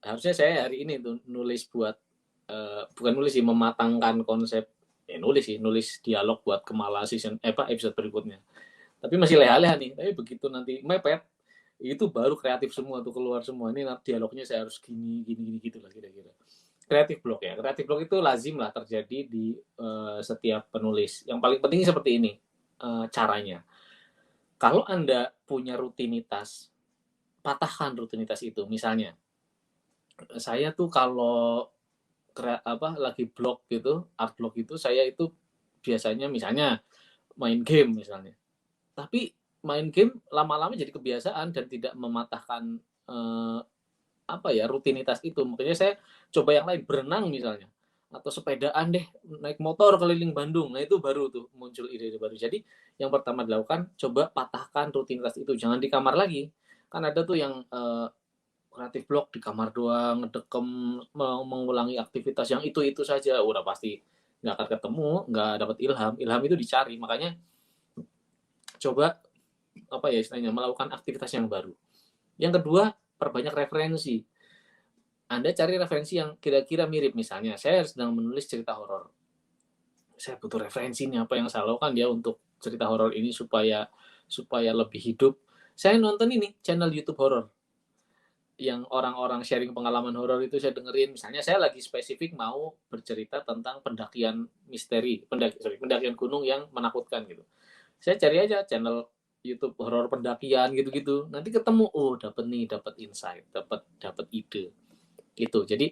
Harusnya saya hari ini tuh nulis buat bukan nulis sih, mematangkan konsep nulis dialog buat Kemala season episode berikutnya. Tapi masih leha-leha nih. Tapi begitu nanti mepet, itu baru kreatif semua tuh keluar semua. Ini dialognya saya harus gini gitu lah kira-kira. Kreatif block ya. Kreatif block itu lazim lah terjadi di setiap penulis. Yang paling penting seperti ini caranya. Kalau Anda punya rutinitas, patahkan rutinitas itu. Misalnya, saya tuh kalau lagi blog gitu, art blog itu saya itu biasanya misalnya main game misalnya. Tapi main game lama-lama jadi kebiasaan dan tidak mematahkan rutinitas itu. Makanya saya coba yang lain, berenang misalnya atau sepedaan deh, naik motor keliling Bandung. Nah, itu baru tuh muncul ide-ide baru. Jadi yang pertama dilakukan, coba patahkan rutinitas itu. Jangan di kamar lagi. Kan ada tuh yang kreatif blok di kamar doang, ngedekem, mengulangi aktivitas yang itu saja, udah pasti nggak akan ketemu, nggak dapat ilham. Ilham itu dicari, makanya coba istilahnya melakukan aktivitas yang baru. Yang kedua, perbanyak referensi. Anda cari referensi yang kira-kira mirip. Misalnya, saya sedang menulis cerita horor. Saya butuh referensi nih, apa yang saya lakukan ya untuk cerita horor ini supaya lebih hidup. Saya nonton ini channel YouTube horor yang orang-orang sharing pengalaman horor itu saya dengerin. Misalnya saya lagi spesifik mau bercerita tentang pendakian misteri, pendakian gunung yang menakutkan gitu. Saya cari aja channel YouTube horor pendakian gitu-gitu. Nanti ketemu, oh dapat insight, dapat ide. Gitu. Jadi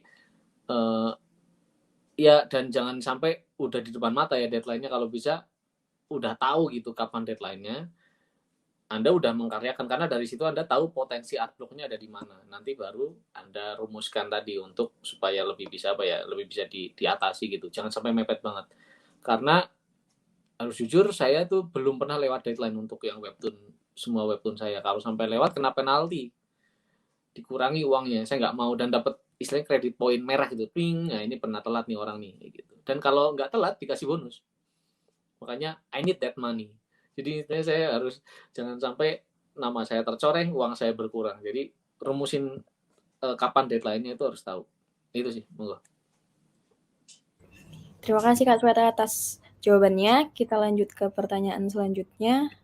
ya dan jangan sampai udah di depan mata ya deadline-nya, kalau bisa udah tahu gitu kapan deadline-nya. Anda udah mengkaryakan, karena dari situ Anda tahu potensi art block-nya ada di mana. Nanti baru Anda rumuskan tadi untuk supaya lebih bisa diatasi gitu. Jangan sampai mepet banget. Karena harus jujur, saya tuh belum pernah lewat deadline untuk yang webtoon, semua webtoon saya. Kalau sampai lewat kena penalti. Dikurangi uangnya. Saya nggak mau, dan dapat istilahnya kredit poin merah gitu. Ping, nah ini pernah telat nih orang nih gitu. Dan kalau nggak telat dikasih bonus. Makanya I need that money. Jadi saya harus jangan sampai nama saya tercoreng, uang saya berkurang. Jadi rumusin kapan deadline-nya itu harus tahu. Itu sih, monggo. Terima kasih Kak Sweta atas jawabannya. Kita lanjut ke pertanyaan selanjutnya.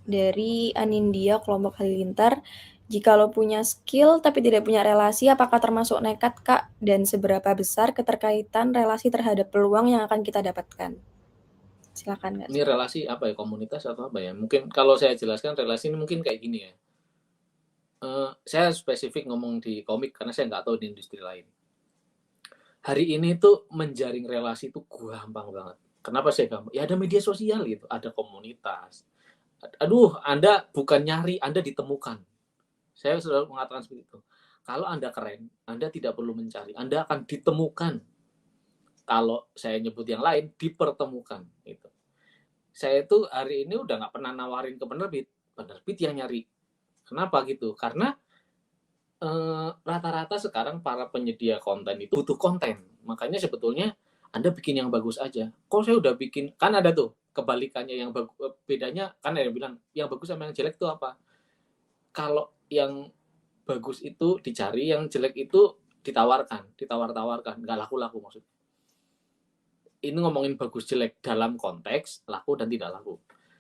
Dari Anindya, kelompok Halilintar. Jika lo punya skill tapi tidak punya relasi, apakah termasuk nekat, Kak? Dan seberapa besar keterkaitan relasi terhadap peluang yang akan kita dapatkan? Silakan, Kak. Ini relasi apa ya, komunitas atau apa ya? Mungkin kalau saya jelaskan relasi ini mungkin kayak gini ya. Saya spesifik ngomong di komik karena saya nggak tahu di industri lain. Hari ini tuh menjaring relasi itu gampang banget. Kenapa saya gampang? Ya ada media sosial gitu, ada komunitas. Aduh, Anda bukan nyari, Anda ditemukan. Saya selalu mengatakan seperti itu. Kalau Anda keren, Anda tidak perlu mencari, Anda akan ditemukan. Kalau saya nyebut yang lain, dipertemukan. Gitu. Saya itu hari ini udah nggak pernah nawarin ke penerbit yang nyari. Kenapa gitu? Karena Rata-rata sekarang para penyedia konten itu butuh konten. Makanya sebetulnya Anda bikin yang bagus aja. Kok saya udah bikin, kan ada tuh kebalikannya yang bedanya kan ada yang bilang yang bagus sama yang jelek itu apa? Kalau yang bagus itu dicari, yang jelek itu ditawarkan, ditawar-tawarkan, nggak laku-laku maksudnya. Ini ngomongin bagus jelek dalam konteks laku dan tidak laku.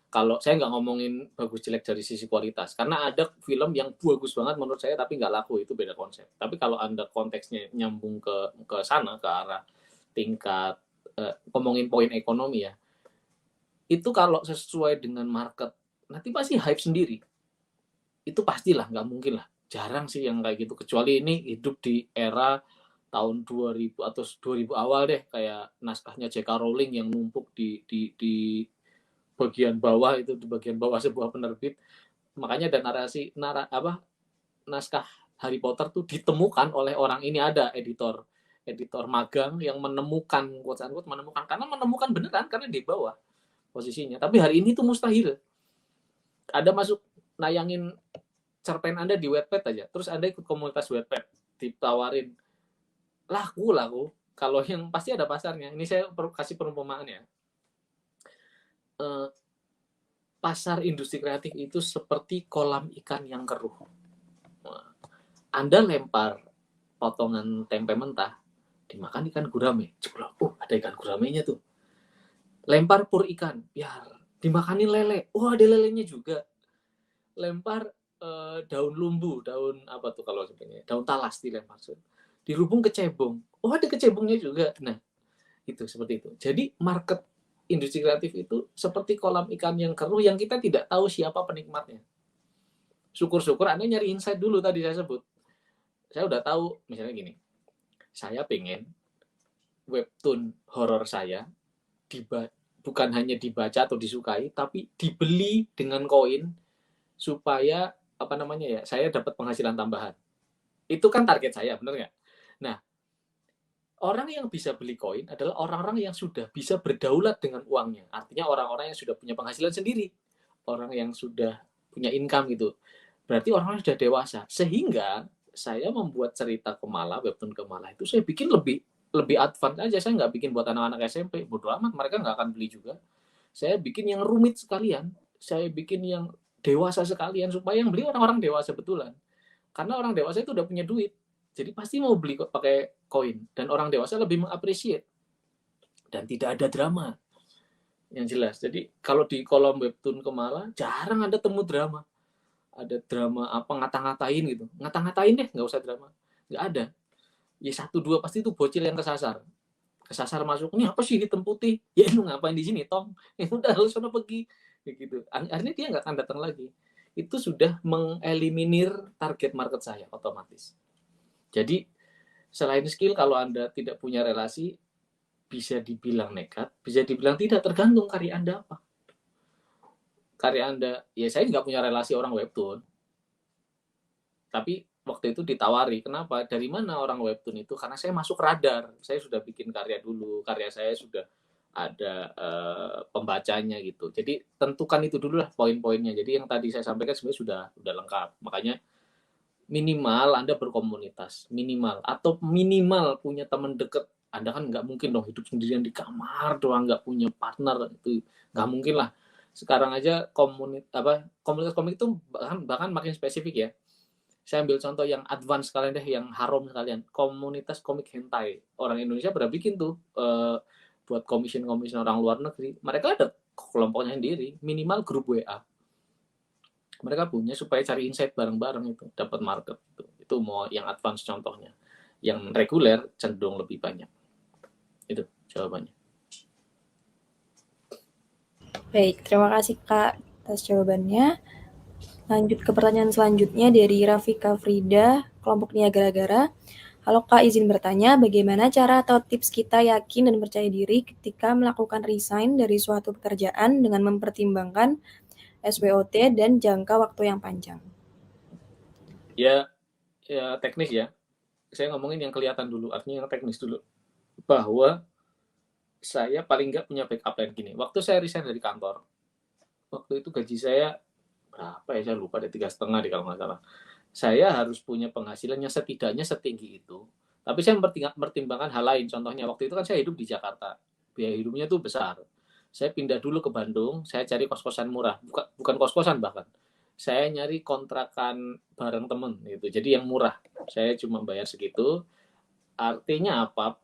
Kalau saya nggak ngomongin bagus jelek dari sisi kualitas, karena ada film yang bagus banget menurut saya tapi nggak laku, itu beda konsep. Tapi kalau Anda konteksnya nyambung ke sana, ke arah tingkat ngomongin poin ekonomi ya, itu kalau sesuai dengan market nanti pasti hype sendiri. Itu pastilah, nggak mungkin lah. Jarang sih yang kayak gitu, kecuali ini hidup di era tahun 2000 atau 2000 awal deh, kayak naskahnya J.K. Rowling yang numpuk di bagian bawah, itu di bagian bawah sebuah penerbit. Makanya ada naskah Harry Potter tuh ditemukan oleh orang ini, ada editor magang yang menemukan, quote unquote menemukan, karena menemukan beneran karena di bawah posisinya. Tapi hari ini tuh mustahil. Ada masuk nayangin cerpen Anda di Wattpad aja, terus Anda ikut komunitas Wattpad, ditawarin laku. Kalau yang pasti ada pasarnya. Ini saya kasih perumpamaan ya. Pasar industri kreatif itu seperti kolam ikan yang keruh. Anda lempar potongan tempe mentah, dimakan ikan gurame. Ada ikan guramenya tuh. Lempar pur ikan, biar dimakanin lele. Ada lelenya juga. Lempar daun lumbu, daun apa tuh kalau sebenarnya, daun talas dilempar. Dirubung kecebong. Ada kecebongnya juga. Nah, itu seperti itu. Jadi market industri kreatif itu seperti kolam ikan yang keruh yang kita tidak tahu siapa penikmatnya. Syukur-syukur Anda nyari insight dulu, tadi saya sebut. Saya udah tahu, misalnya gini, saya pengen webtoon horor saya bukan hanya dibaca atau disukai, tapi dibeli dengan koin supaya saya dapat penghasilan tambahan. Itu kan target saya, benar nggak? Nah, orang yang bisa beli koin adalah orang-orang yang sudah bisa berdaulat dengan uangnya. Artinya orang-orang yang sudah punya penghasilan sendiri, orang yang sudah punya income gitu. Berarti orang-orang sudah dewasa. Sehingga saya membuat cerita Kemala, webtoon Kemala itu saya bikin lebih advance aja. Saya nggak bikin buat anak-anak SMP, bodo amat, mereka nggak akan beli juga. Saya bikin yang rumit sekalian, saya bikin yang dewasa sekalian, supaya yang beli orang-orang dewasa betulan. Karena orang dewasa itu udah punya duit, jadi pasti mau beli pakai koin, dan orang dewasa lebih mengapresiasi dan tidak ada drama yang jelas. Jadi kalau di kolom webtoon Kemala jarang ada temu drama. Ada drama apa ngata-ngatain gitu, ngata-ngatain deh, nggak usah drama, nggak ada. Ya satu dua pasti itu bocil yang kesasar masuk, ini apa sih hitam putih, ya lu ngapain di sini tong, ya udah lu sana pergi, gitu. Akhirnya dia nggak akan datang lagi. Itu sudah mengeliminir target market saya otomatis. Jadi selain skill, kalau Anda tidak punya relasi, bisa dibilang nekat, bisa dibilang tidak, tergantung karya Anda apa. Karya Anda, ya saya nggak punya relasi orang webtoon, tapi waktu itu ditawari. Kenapa? Dari mana orang webtoon itu? Karena saya masuk radar, saya sudah bikin karya dulu, karya saya sudah ada pembacanya gitu. Jadi tentukan itu dulu lah poin-poinnya. Jadi yang tadi saya sampaikan sebenarnya sudah lengkap. Makanya minimal Anda berkomunitas, minimal, atau minimal punya teman dekat. Anda kan nggak mungkin dong hidup sendirian di kamar doang, nggak punya partner, itu nggak mungkin lah. Sekarang aja komunitas komik itu bahkan makin spesifik ya. Saya ambil contoh yang advance sekalian deh, yang haram sekalian. Komunitas komik hentai. Orang Indonesia pada bikin tuh buat commission orang luar negeri. Mereka ada kelompoknya sendiri, minimal grup WA. Mereka punya supaya cari insight bareng-bareng, itu dapat market. Itu mau yang advance contohnya. Yang reguler cenderung lebih banyak. Itu jawabannya. Baik, terima kasih Kak atas jawabannya. Lanjut ke pertanyaan selanjutnya dari Rafika Frida, kelompok Niagara. Halo Kak, izin bertanya, bagaimana cara atau tips kita yakin dan percaya diri ketika melakukan resign dari suatu pekerjaan dengan mempertimbangkan SWOT dan jangka waktu yang panjang? Ya teknis ya. Saya ngomongin yang kelihatan dulu, artinya yang teknis dulu. Bahwa saya paling nggak punya backup plan gini. Waktu saya resign dari kantor, waktu itu gaji saya berapa ya, saya lupa deh, 3,5 deh kalau nggak salah. saya harus punya penghasilan yang setidaknya setinggi itu. Tapi saya mempertimbangkan hal lain. Contohnya waktu itu kan saya hidup di Jakarta, biaya hidupnya tuh besar. Saya pindah dulu ke Bandung, saya cari kos-kosan murah, bukan kos-kosan bahkan. Saya nyari kontrakan bareng temen gitu. Jadi yang murah. Saya cuma bayar segitu. Artinya apa?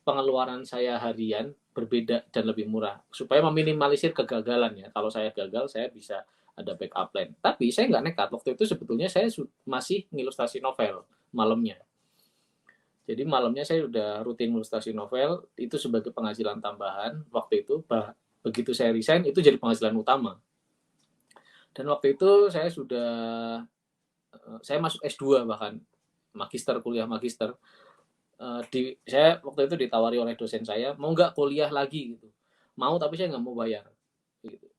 Pengeluaran saya harian berbeda dan lebih murah supaya meminimalisir kegagalan ya. Kalau saya gagal, saya bisa ada backup plan. Tapi saya nggak nekat. Waktu itu sebetulnya saya masih ngilustrasi novel malamnya. Jadi malamnya saya udah rutin ilustrasi novel itu sebagai penghasilan tambahan. Waktu itu begitu saya resign itu jadi penghasilan utama. Dan waktu itu saya masuk S2 bahkan kuliah magister. Saya waktu itu ditawari oleh dosen saya mau nggak kuliah lagi gitu. Mau tapi saya nggak mau bayar. Gitu.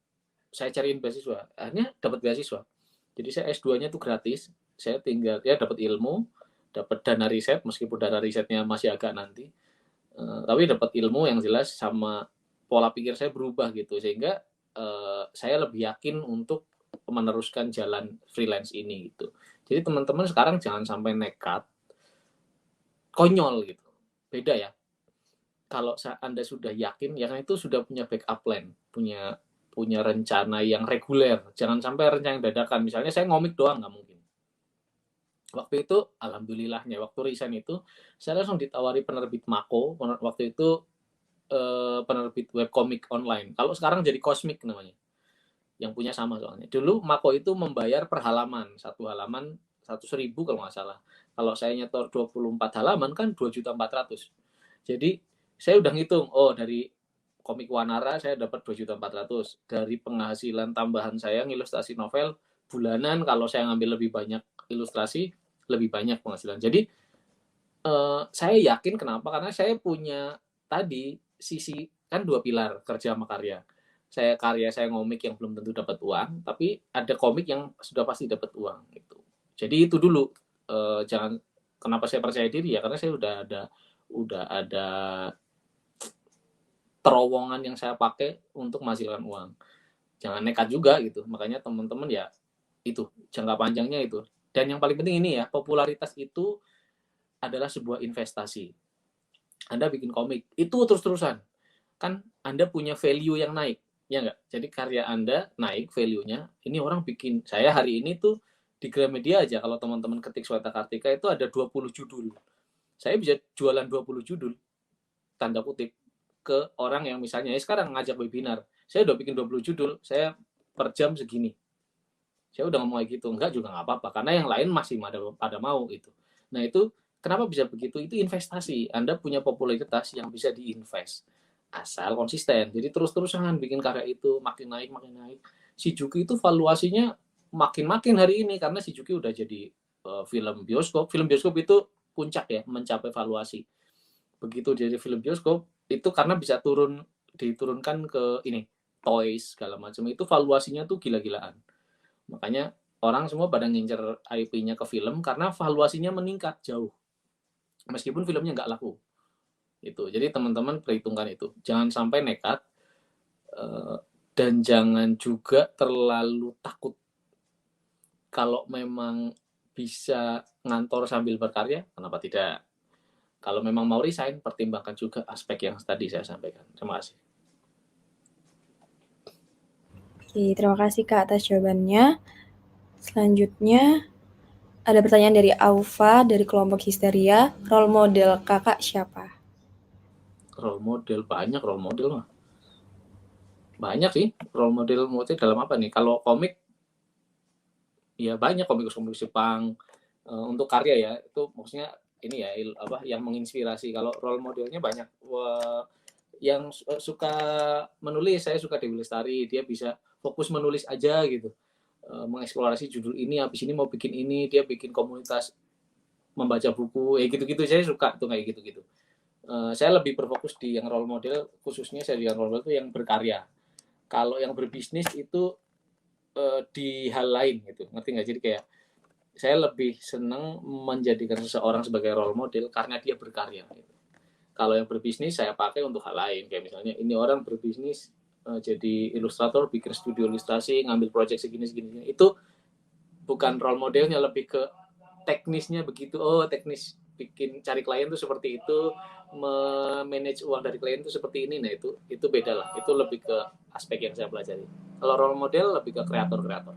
Saya cariin beasiswa, akhirnya dapat beasiswa. Jadi saya S2-nya itu gratis. Saya tinggal ya dapat ilmu, dapat dana riset meskipun dana risetnya masih agak nanti. Tapi dapat ilmu yang jelas sama pola pikir saya berubah gitu sehingga saya lebih yakin untuk meneruskan jalan freelance ini gitu. Jadi teman-teman sekarang jangan sampai nekat, konyol gitu. Beda ya. Kalau Anda sudah yakin, ya kan itu sudah punya backup plan, punya punya rencana yang reguler. Jangan sampai rencana yang dadakan. Misalnya saya ngomik doang nggak mungkin. Waktu itu, alhamdulillahnya, waktu resign itu, saya langsung ditawari penerbit Mako. Waktu itu penerbit webcomic online. Kalau sekarang jadi Cosmic namanya. Yang punya sama soalnya. Dulu Mako itu membayar per halaman. Satu halaman 100.000 kalau nggak salah. Kalau saya nyetor 24 halaman kan 2.400.000. Jadi saya udah ngitung, oh dari komik Wanara saya dapat 2.400.000. Dari penghasilan tambahan saya ngilustrasi novel bulanan kalau saya ngambil lebih banyak ilustrasi, lebih banyak penghasilan. Jadi saya yakin kenapa? Karena saya punya tadi sisi kan dua pilar kerja sama karya. Saya ngomik yang belum tentu dapat uang, tapi ada komik yang sudah pasti dapat uang gitu. Jadi itu dulu jangan kenapa saya percaya diri ya karena saya udah ada terowongan yang saya pakai untuk menghasilkan uang. Jangan nekat juga gitu. Makanya teman-teman ya itu jangka panjangnya itu. Dan yang paling penting ini ya, popularitas itu adalah sebuah investasi. Anda bikin komik, itu terus-terusan. Kan Anda punya value yang naik, ya nggak? Jadi karya Anda naik value-nya. Ini orang bikin, saya hari ini tuh di Gramedia aja, kalau teman-teman ketik Sweta Kartika itu ada 20 judul. Saya bisa jualan 20 judul, tanda kutip, ke orang yang misalnya, sekarang ngajak webinar. Saya udah bikin 20 judul, saya per jam segini. Saya udah ngomong kayak gitu, enggak juga nggak apa-apa, karena yang lain masih pada mau gitu. Nah itu kenapa bisa begitu? Itu investasi. Anda punya popularitas yang bisa diinvest asal konsisten. Jadi terus-terusan bikin karya itu makin naik makin naik. Si Juki itu valuasinya makin hari ini karena si Juki udah jadi film bioskop. Film bioskop itu puncak ya mencapai valuasi. Begitu jadi film bioskop itu karena bisa diturunkan ke ini toys segala macam itu valuasinya tuh gila-gilaan. Makanya orang semua pada ngincer IP-nya ke film karena valuasinya meningkat jauh. Meskipun filmnya nggak laku. Itu. Jadi teman-teman perhitungkan itu. Jangan sampai nekat dan jangan juga terlalu takut. Kalau memang bisa ngantor sambil berkarya, kenapa tidak? Kalau memang mau resign, pertimbangkan juga aspek yang tadi saya sampaikan. Terima kasih. Oke, terima kasih Kak atas jawabannya. Selanjutnya, ada pertanyaan dari Aufa dari kelompok Histeria. Role model kakak siapa? Role model, banyak role model mah. Banyak sih role model dalam apa nih? Kalau komik, ya banyak komik-komik Jepang. Untuk karya ya, itu maksudnya ini ya yang menginspirasi. Kalau role modelnya banyak. Yang suka menulis, saya suka Dewi Lestari, dia bisa fokus menulis aja gitu. Mengeksplorasi judul ini, habis ini mau bikin ini, dia bikin komunitas membaca buku, gitu-gitu. Saya suka tuh kayak gitu-gitu. Saya lebih berfokus di yang role model, khususnya saya di yang role model itu yang berkarya. Kalau yang berbisnis itu di hal lain gitu, ngerti nggak? Jadi kayak saya lebih senang menjadikan seseorang sebagai role model karena dia berkarya. Gitu. Kalau yang berbisnis saya pakai untuk hal lain, kayak misalnya ini orang berbisnis jadi ilustrator, bikin studio ilustrasi, ngambil project segini itu bukan role modelnya, lebih ke teknisnya begitu. Oh, teknis bikin cari klien tuh seperti itu, manage uang dari klien tuh seperti ini. Nah, itu beda lah. Itu lebih ke aspek yang saya pelajari. Kalau role model lebih ke kreator-kreator.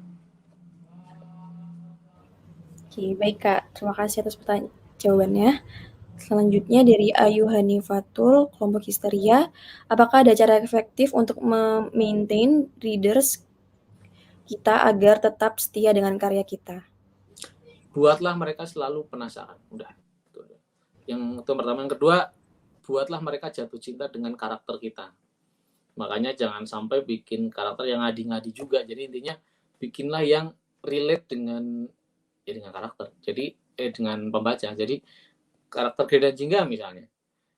Oke, baik Kak. Terima kasih atas jawabannya. Selanjutnya dari Ayu Hanifatul, kelompok Histeria. Apakah ada cara efektif untuk maintain readers kita agar tetap setia dengan karya kita? Buatlah mereka selalu penasaran. Udah. Yang itu pertama. Yang kedua, buatlah mereka jatuh cinta dengan karakter kita. Makanya jangan sampai bikin karakter yang ngadi-ngadi juga. Jadi intinya bikinlah yang relate dengan karakter. Jadi dengan pembaca. Jadi karakter Grey dan Jingga misalnya,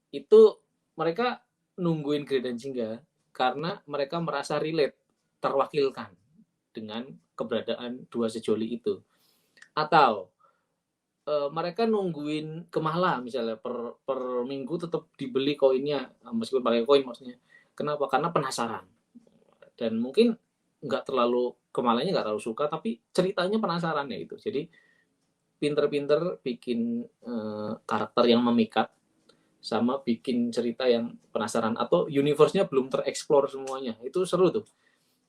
itu mereka nungguin Grey dan Jingga karena mereka merasa relate, terwakilkan dengan keberadaan dua sejoli itu. Atau mereka nungguin Kemala misalnya per minggu tetap dibeli koinnya meskipun pakai koin maksudnya. Kenapa? Karena penasaran. Dan mungkin nggak terlalu Kemalanya nggak terlalu suka tapi ceritanya penasaran ya itu. Jadi pinter-pinter bikin karakter yang memikat sama bikin cerita yang penasaran atau universe-nya belum tereksplor semuanya. Itu seru tuh.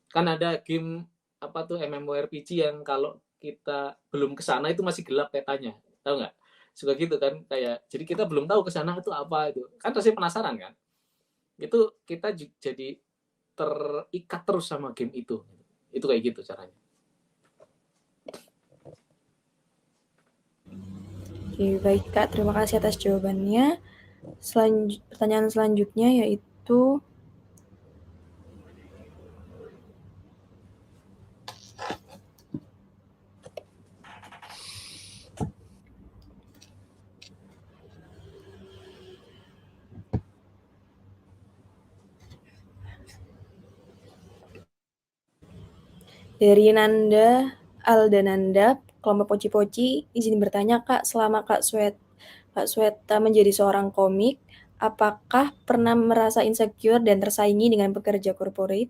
Kan ada game apa tuh MMORPG yang kalau kita belum ke sana itu masih gelap petanya. Tahu nggak? Suka gitu kan kayak jadi kita belum tahu ke sana itu apa itu. Kan pasti penasaran kan? Itu kita jadi terikat terus sama game itu. Itu kayak gitu caranya. Oke, baik Kak. Terima kasih atas jawabannya. Pertanyaan selanjutnya yaitu dari Nanda Aldananda, kelompok Poci-Poci, izin bertanya Kak, selama Kak Sweta menjadi seorang komik, apakah pernah merasa insecure dan tersaingi dengan pekerja corporate?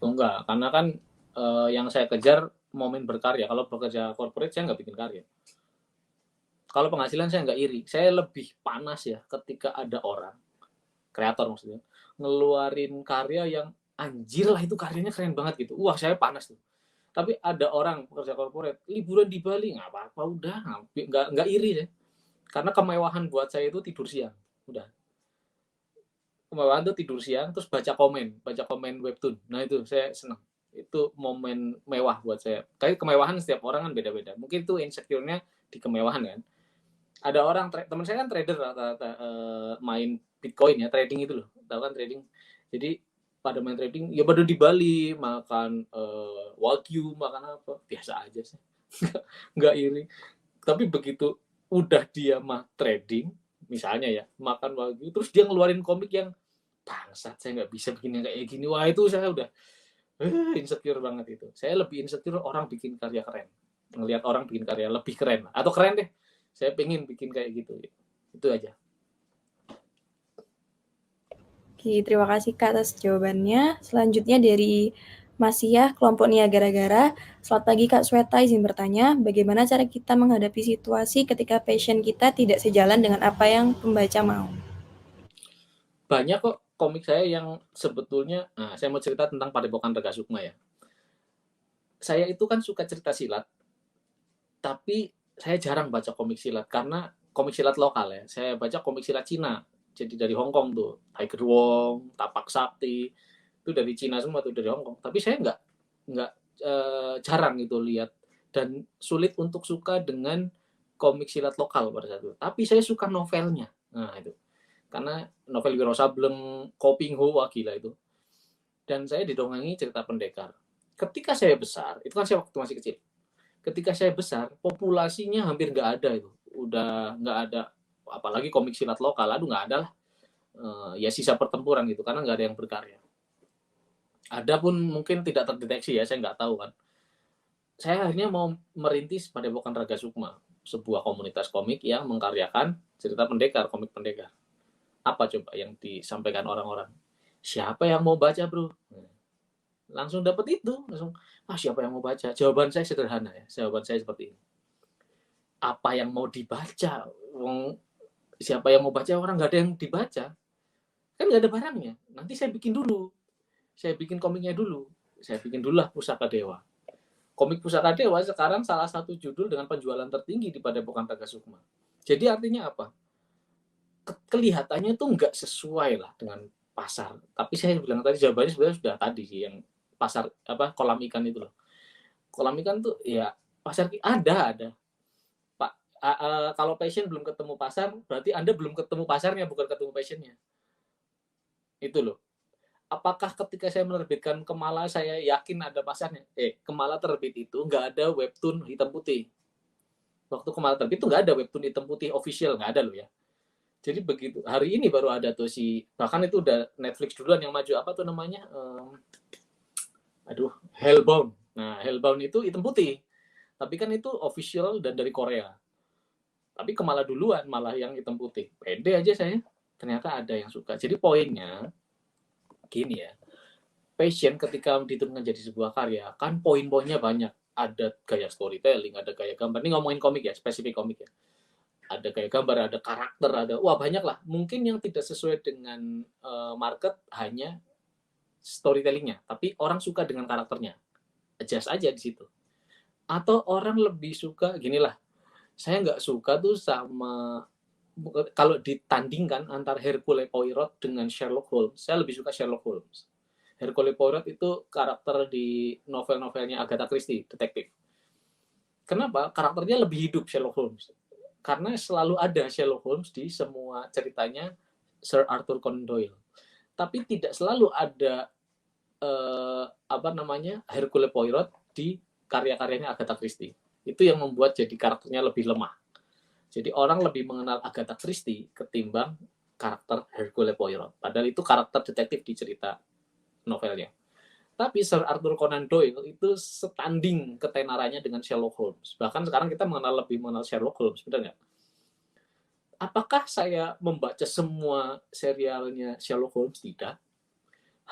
Oh enggak, karena kan yang saya kejar momen berkarya. Kalau bekerja corporate saya nggak bikin karya. Kalau penghasilan saya nggak iri. Saya lebih panas ya ketika ada orang, kreator maksudnya, ngeluarin karya yang anjir lah itu karyanya keren banget gitu. Wah saya panas tuh. Tapi ada orang pekerja corporate liburan di Bali nggak apa-apa udah nggak iri ya. Karena kemewahan buat saya itu tidur siang. Udah kemewahan tuh tidur siang terus baca komen webtoon. Nah itu saya senang. Itu momen mewah buat saya. Kayak kemewahan setiap orang kan beda-beda. Mungkin itu insecure-nya di kemewahan kan. Ada orang teman saya kan trader rata-rata main Bitcoin ya, trading itu loh. Tahu kan trading. Jadi pada main trading ya pada di Bali makan wagyu, makan apa biasa aja sih. Nggak iri. Tapi begitu udah dia mah trading misalnya ya makan wagyu terus dia ngeluarin komik yang bangsat saya nggak bisa bikin yang kayak gini, wah itu saya udah insecure banget. Itu saya lebih insecure orang bikin karya keren, ngelihat orang bikin karya lebih keren atau keren deh, saya pengen bikin kayak gitu. Itu aja. Oke, terima kasih Kak atas jawabannya. Selanjutnya dari Mas Yah, kelompok Niagara-Gara. Selamat pagi Kak Sweta, izin bertanya, bagaimana cara kita menghadapi situasi ketika passion kita tidak sejalan dengan apa yang pembaca mau? Banyak kok komik saya yang sebetulnya, nah saya mau cerita tentang Padepokan Rega Sukma ya. Saya itu kan suka cerita silat, tapi saya jarang baca komik silat karena komik silat lokal ya. Saya baca komik silat Cina. Jadi dari Hong Kong tuh, Tiger Wong, Tapak Sakti, itu dari Cina semua tuh dari Hong Kong. Tapi saya nggak jarang gitu lihat dan sulit untuk suka dengan komik silat lokal pada saat itu. Tapi saya suka novelnya. Nah itu karena novel Wiro Sableng, Koping Ho, wah gila itu. Dan saya didongengi cerita pendekar. Ketika saya besar, itu kan saya waktu masih kecil. Ketika saya besar, populasinya hampir nggak ada itu. Udah nggak ada, apalagi komik silat lokal, aduh nggak ada lah. Ya sisa pertempuran gitu, karena nggak ada yang berkarya. Ada pun mungkin tidak terdeteksi ya, saya nggak tahu kan. Saya akhirnya mau merintis Padepokan Raga Sukma, sebuah komunitas komik yang mengkaryakan cerita pendekar, komik pendekar. Apa coba yang disampaikan orang-orang? Siapa yang mau baca bro? Langsung dapat itu, langsung, siapa yang mau baca? Jawaban saya sederhana ya, jawaban saya seperti ini. Apa yang mau dibaca? Siapa yang mau baca, orang nggak ada yang dibaca. Kan nggak ada barangnya. Nanti saya bikin dulu. Saya bikin komiknya dulu. Saya bikin dulu lah Pusaka Dewa. Komik Pusaka Dewa sekarang salah satu judul dengan penjualan tertinggi di Padepokan Tegar Sukma. Jadi artinya apa? Kelihatannya itu nggak sesuai lah dengan pasar. Tapi saya bilang tadi jawabannya sebenarnya sudah tadi sih, yang pasar kolam ikan itu loh. Kolam ikan tuh ya pasar ada. Pak, kalau passion belum ketemu pasar, berarti Anda belum ketemu pasarnya, bukan ketemu passionnya. Itu loh. Apakah ketika saya menerbitkan Kemala saya yakin ada pasarnya? Kemala terbit itu nggak ada webtoon hitam putih. Waktu Kemala terbit itu nggak ada webtoon hitam putih official, nggak ada loh ya. Jadi begitu, hari ini baru ada tuh bahkan itu udah Netflix duluan yang maju, apa tuh namanya? Hellbound. Nah, Hellbound itu hitam putih. Tapi kan itu official dan dari Korea. Tapi Kemala duluan, malah yang hitam putih. Pede aja saya. Ternyata ada yang suka. Jadi poinnya, gini ya. Passion ketika diturunkan jadi sebuah karya, kan poin-poinnya banyak. Ada gaya storytelling, ada gaya gambar. Ini ngomongin komik ya, spesifik komik ya. Ada gaya gambar, ada karakter, banyak lah. Mungkin yang tidak sesuai dengan market hanya storytellingnya, tapi orang suka dengan karakternya. Adjust aja di situ. Atau orang lebih suka, ginilah, saya nggak suka tuh sama, kalau ditandingkan antara Hercule Poirot dengan Sherlock Holmes, saya lebih suka Sherlock Holmes. Hercule Poirot itu karakter di novel-novelnya Agatha Christie, detektif. Kenapa? Karakternya lebih hidup Sherlock Holmes. Karena selalu ada Sherlock Holmes di semua ceritanya Sir Arthur Conan Doyle. Tapi tidak selalu ada Hercule Poirot di karya-karyanya Agatha Christie. Itu yang membuat jadi karakternya lebih lemah. Jadi orang lebih mengenal Agatha Christie ketimbang karakter Hercule Poirot. Padahal itu karakter detektif di cerita novelnya. Tapi Sir Arthur Conan Doyle itu setanding ketenarannya dengan Sherlock Holmes. Bahkan sekarang kita lebih mengenal Sherlock Holmes, benar nggak? Apakah saya membaca semua serialnya Sherlock Holmes? Tidak.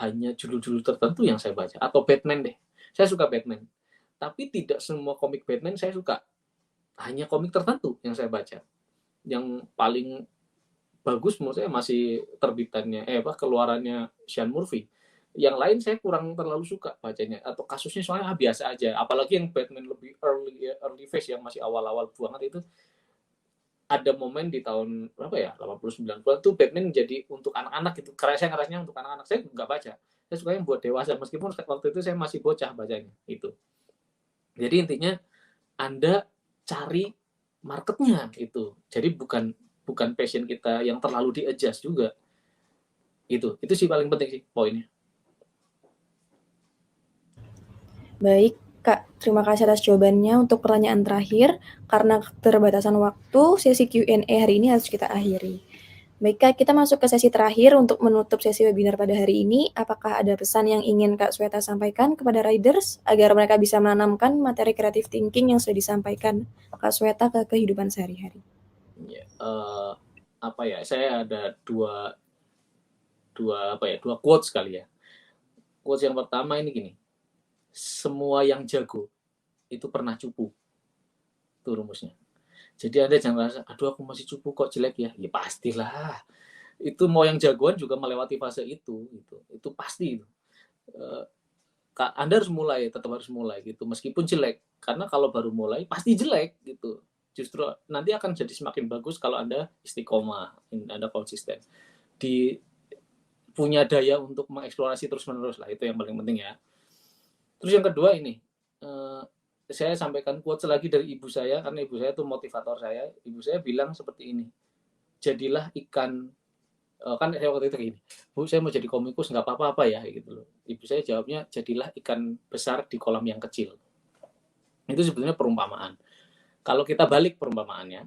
Hanya judul-judul tertentu yang saya baca. Atau Batman deh. Saya suka Batman. Tapi tidak semua komik Batman saya suka. Hanya komik tertentu yang saya baca. Yang paling bagus menurut saya masih terbitannya, keluarannya Sean Murphy. Yang lain saya kurang terlalu suka bacanya, atau kasusnya soalnya biasa aja. Apalagi yang Batman lebih early phase yang masih awal-awal banget itu, ada momen di tahun berapa ya, 80-90 tuh Batman jadi untuk anak-anak gitu. Karena saya ngerasanya untuk anak-anak, saya nggak baca. Saya suka yang buat dewasa, meskipun waktu itu saya masih bocah bacanya itu. Jadi intinya Anda cari marketnya itu. Jadi bukan passion kita yang terlalu di-adjust juga. Itu sih paling penting sih poinnya. Baik, Kak. Terima kasih atas jawabannya. Untuk pertanyaan terakhir, karena keterbatasan waktu, sesi Q&A hari ini harus kita akhiri. Baik, Kak, kita masuk ke sesi terakhir untuk menutup sesi webinar pada hari ini. Apakah ada pesan yang ingin Kak Sweta sampaikan kepada riders agar mereka bisa menanamkan materi creative thinking yang sudah disampaikan Kak Sweta ke kehidupan sehari-hari? Saya ada dua quotes kali ya. Quotes yang pertama ini gini. Semua yang jago itu pernah cupu. Itu rumusnya. Jadi Anda jangan merasa, aduh aku masih cupu kok jelek ya. Ya pastilah. Itu mau yang jagoan juga melewati fase itu. Itu pasti. Anda harus mulai, tetap harus mulai gitu. Meskipun jelek. Karena kalau baru mulai pasti jelek gitu. Justru nanti akan jadi semakin bagus kalau Anda istiqomah, Anda konsisten. Punya daya untuk mengeksplorasi terus-menerus lah. Itu yang paling penting ya. Terus yang kedua ini, saya sampaikan quotes lagi dari ibu saya, karena ibu saya itu motivator saya. Ibu saya bilang seperti ini, jadilah ikan, kan saya waktu itu gini, Bu saya mau jadi komikus nggak apa-apa ya, gitu loh. Ibu saya jawabnya, jadilah ikan besar di kolam yang kecil. Itu sebetulnya perumpamaan. Kalau kita balik perumpamaannya,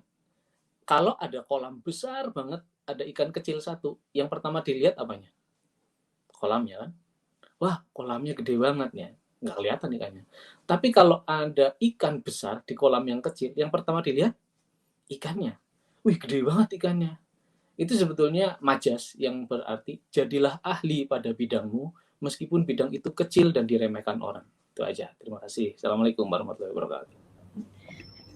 kalau ada kolam besar banget, ada ikan kecil satu, yang pertama dilihat apanya? Kolamnya kan. Wah, kolamnya gede banget ya. Nggak kelihatan ikannya. Tapi kalau ada ikan besar di kolam yang kecil, yang pertama dilihat ikannya. Wih, gede banget ikannya. Itu sebetulnya majas yang berarti jadilah ahli pada bidangmu, meskipun bidang itu kecil dan diremehkan orang. Itu aja. Terima kasih. Assalamualaikum warahmatullahi wabarakatuh.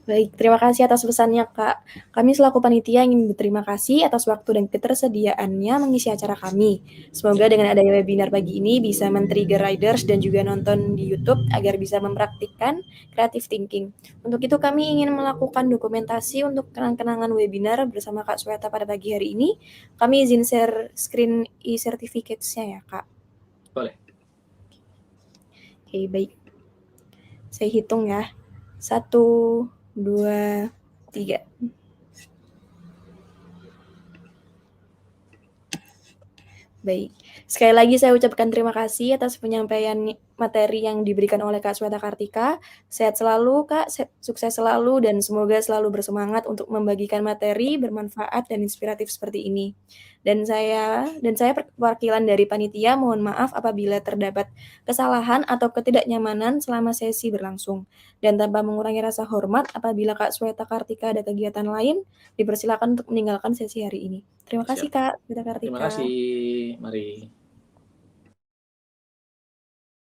Baik, terima kasih atas pesannya, Kak. Kami selaku panitia ingin berterima kasih atas waktu dan ketersediaannya mengisi acara kami. Semoga dengan adanya webinar pagi ini bisa men-trigger riders dan juga nonton di YouTube agar bisa mempraktikkan creative thinking. Untuk itu kami ingin melakukan dokumentasi untuk kenang-kenangan webinar bersama Kak Sweta pada pagi hari ini. Kami izin share screen e-certificates-nya ya, Kak. Boleh. Oke, baik. Saya hitung ya. 1, 2, 3. Baik, sekali lagi saya ucapkan terima kasih atas penyampaian materi yang diberikan oleh Kak Sweta Kartika. Sehat selalu Kak, sukses selalu dan semoga selalu bersemangat untuk membagikan materi bermanfaat dan inspiratif seperti ini. Dan saya perwakilan dari panitia mohon maaf apabila terdapat kesalahan atau ketidaknyamanan selama sesi berlangsung. Dan tanpa mengurangi rasa hormat apabila Kak Sweta Kartika ada kegiatan lain, dipersilakan untuk meninggalkan sesi hari ini. Terima kasih Siap. Kak Sweta Terima Kartika. kasih. Mari.